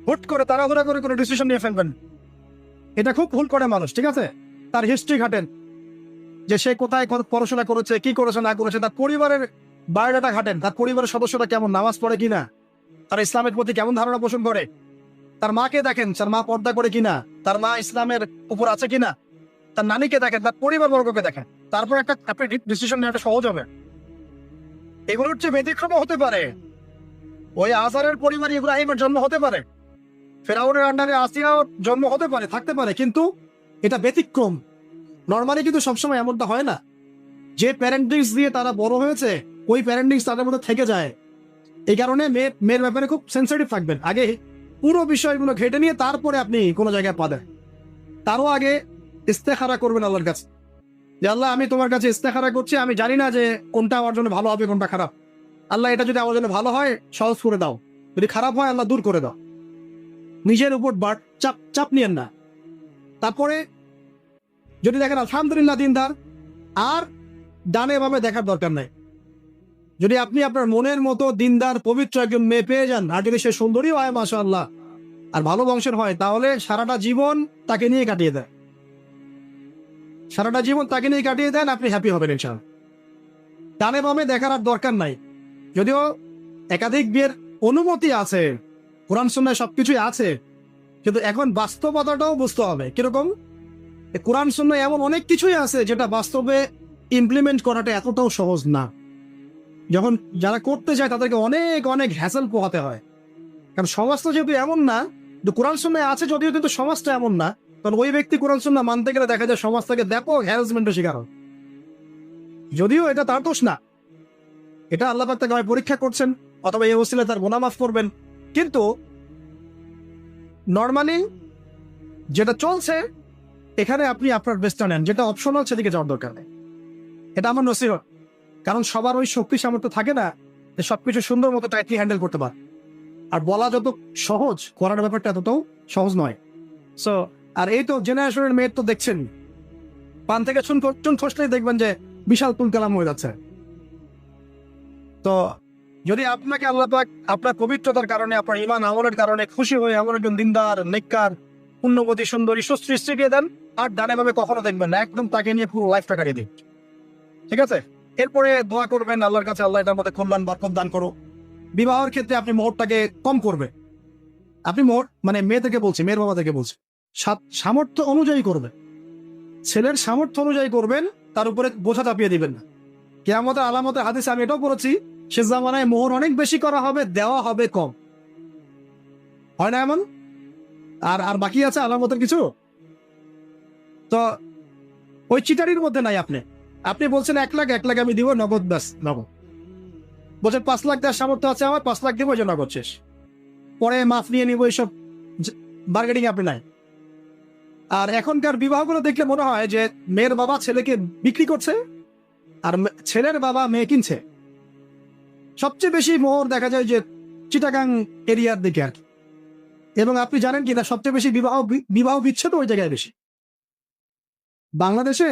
হুট করে তাড়াহুড়া করে কোনো ডিসিশন নিয়ে ফেলবেন, এটা খুব ভুল করে মানুষ। ঠিক আছে, তার হিস্ট্রি ঘাটেন, যে সে কোথায় পড়াশোনা করেছে, কি করেছে না করেছে, তার পরিবারের বায়োডাটা ঘাটেন, তার পরিবারের সদস্যরা কেমন, নামাজ পড়ে কিনা, তার ইসলামের প্রতি কেমন ধারণা পোষণ করে। তার মাকে দেখেন, তার মা পর্দা করে কিনা, তার মা ইসলামের উপর আছে কিনা। তার নানিকে দেখেন, তার পরিবার বর্গকে দেখেন, তারপর একটা আপনি ডিসিশন নেওয়াটা সহজ হবে। এগুলোর চেয়ে ব্যতিক্রম হতে পারে, ওই আজারের পরিবার ইব্রাহিমের জন্ম হতে পারে, ফেরাউনের আন্ডারে আসিয়ার জন্ম হতে পারে, থাকতে পারে, কিন্তু এটা ব্যতিক্রম। নর্মালি কিন্তু সবসময় এমনটা হয় না। যে প্যারেন্টিংস দিয়ে তারা বড় হয়েছে, ওই প্যারেন্টিংস তাদের মধ্যে থেকে যায়। এই কারণে মেয়ের ব্যাপারে খুব সেন্সিটিভ থাকবেন। আগে পুরো বিষয়গুলো ঘেটে নিয়ে তারপরে আপনি কোনো জায়গায় পা দেন। তারও আগে ইস্তেখারা করবেন আল্লাহর কাছে, যে আল্লাহ আমি তোমার কাছে ইস্তেখারা করছি, আমি জানি না যে কোনটা আমার জন্য ভালো হবে, কোনটা খারাপ। আল্লাহ এটা যদি আমার জন্য ভালো হয় সহজ করে দাও, যদি খারাপ হয় আল্লাহ দূর করে দাও। নিজের উপর চাপ নিয়েন না। তারপরে যদি দেখেন আলহামদুলিল্লাহ দিনদার, আর ডানে বামে দেখার দরকার নাই। যদি আপনি আপনার মনের মতো দিনদার পবিত্র একজন মেয়ে পেয়ে যান, আর যদি সে সুন্দরী হয় মাশাআল্লাহ, আর ভালো বংশের হয়, তাহলে সারাটা জীবন তাকে নিয়ে কাটিয়ে দেন, সারাটা জীবন তাকে নিয়ে কাটিয়ে দেন, আপনি হ্যাপি হবেন ইনশাআল্লাহ। ডানে বামে দেখার আর দরকার নাই। যদিও একাধিক বিয়ের অনুমতি আছে, কোরআন সুন্নাহয় সবকিছুই আছে, কিন্তু এখন বাস্তবতাটাও বুঝতে হবে কিরকম। কোরআন সুন্নাহয় এমন অনেক কিছুই আছে যেটা বাস্তবে ইমপ্লিমেন্ট করাটা এতটাও সহজ না। যখন যারা করতে চায় তাদেরকে অনেক অনেক হ্যাসেল পোহাতে হয়, কারণ সমাজটা যেহেতু এমন না। কোরআন সুন্নাহয় আছে যদিও, কিন্তু সমাজটা এমন না। কারণ ওই ব্যক্তি কোরআন সুন্নাহ মানতে গেলে দেখা যায় সমাজ থেকে ব্যাপক হ্যারাসমেন্টের শিকার হয়। যদিও এটা তার দোষ না, এটা আল্লাহ পাক তাকে হয় পরীক্ষা করছেন, অথবা এই ওসিলায় তার গুনাহ মাফ করবেন। কিন্তু নর্মালি যেটা চলছে, এখানে আপনি আপনার বেস্টটা নেন, যেটা অপশনাল সেদিকে যাওয়ার দরকার নেই। এটা আমার নসিহত। কারণ সবার ওই শক্তি সামর্থ্য থাকে না যে সবকিছু সুন্দর মতো টাইটলি হ্যান্ডেল করতে পারে। আর বলা যত সহজ, করার ব্যাপারটা এতটাও সহজ নয়। সো আর এই তো জেনারেশনের মেয়ের তো দেখছেন, পান থেকে চুন খসলেই দেখবেন যে বিশাল তুল কালাম হয়ে যাচ্ছে। তো যদি আপনাকে আল্লাহ পাক আপনার পবিত্রতার কারণে, আপনার ঈমান আমলের কারণে খুশি হয়ে এমন একজন দিনদার, নেককার, পুণ্যবতী, সুন্দরী, সুশ্রী স্ত্রী দিয়ে দেন, আর ডানে ভাবে কখনো দেখবেন না, একদম তাকে নিয়ে পুরো লাইফটা কাটিয়ে দিন। ঠিক আছে, এরপরে দোয়া করবেন আল্লাহর কাছে, আল্লাহ এটার মধ্যে কল্যাণ বরকত দান করো। বিবাহের ক্ষেত্রে আপনি মোহরটাকে কম করবে। আপনি মোহর মানে মেয়েদেরকে বলছি, মেয়ের বাবাদেরকে বলছি, সামর্থ্য অনুযায়ী করবে। ছেলের সামর্থ্য অনুযায়ী করবেন, তার উপরে বোঝা চাপিয়ে দিবেন না। কিয়ামতের আলামতের হাদিসে আমি এটাও পড়েছি, সে জামানায় মোহর অনেক বেশি করা হবে, দেওয়া হবে কম। হয় না এমন? আর আর বাকি আছে আলামতের কিছু। তো ওই চিটারির মধ্যে নাই। আপনি বলছেন 1 লাখ আমি দিব নগদ, ব্যাস নগদ। বলছেন 5 লাখ দেওয়ার সামর্থ্য আছে আমার, 5 লাখ দিব, এই যে নগদ শেষ, পরে মাফ নিয়ে নিবো, এইসব বার্গেনিং আপনি নাই। আর এখনকার বিবাহগুলো দেখলে মনে হয় যে মেয়ের বাবা ছেলেকে বিক্রি করছে, আর ছেলের বাবা মেয়ে কিনছে। সবচেয়ে বেশি মোহর দেখা যায় যে চিটাগাং এরিয়ার দিকে আর কি। এবং আপনি জানেন কিনা সবচেয়ে বেশি বিবাহ বিচ্ছেদ ওই জায়গায় বেশি। বাংলাদেশে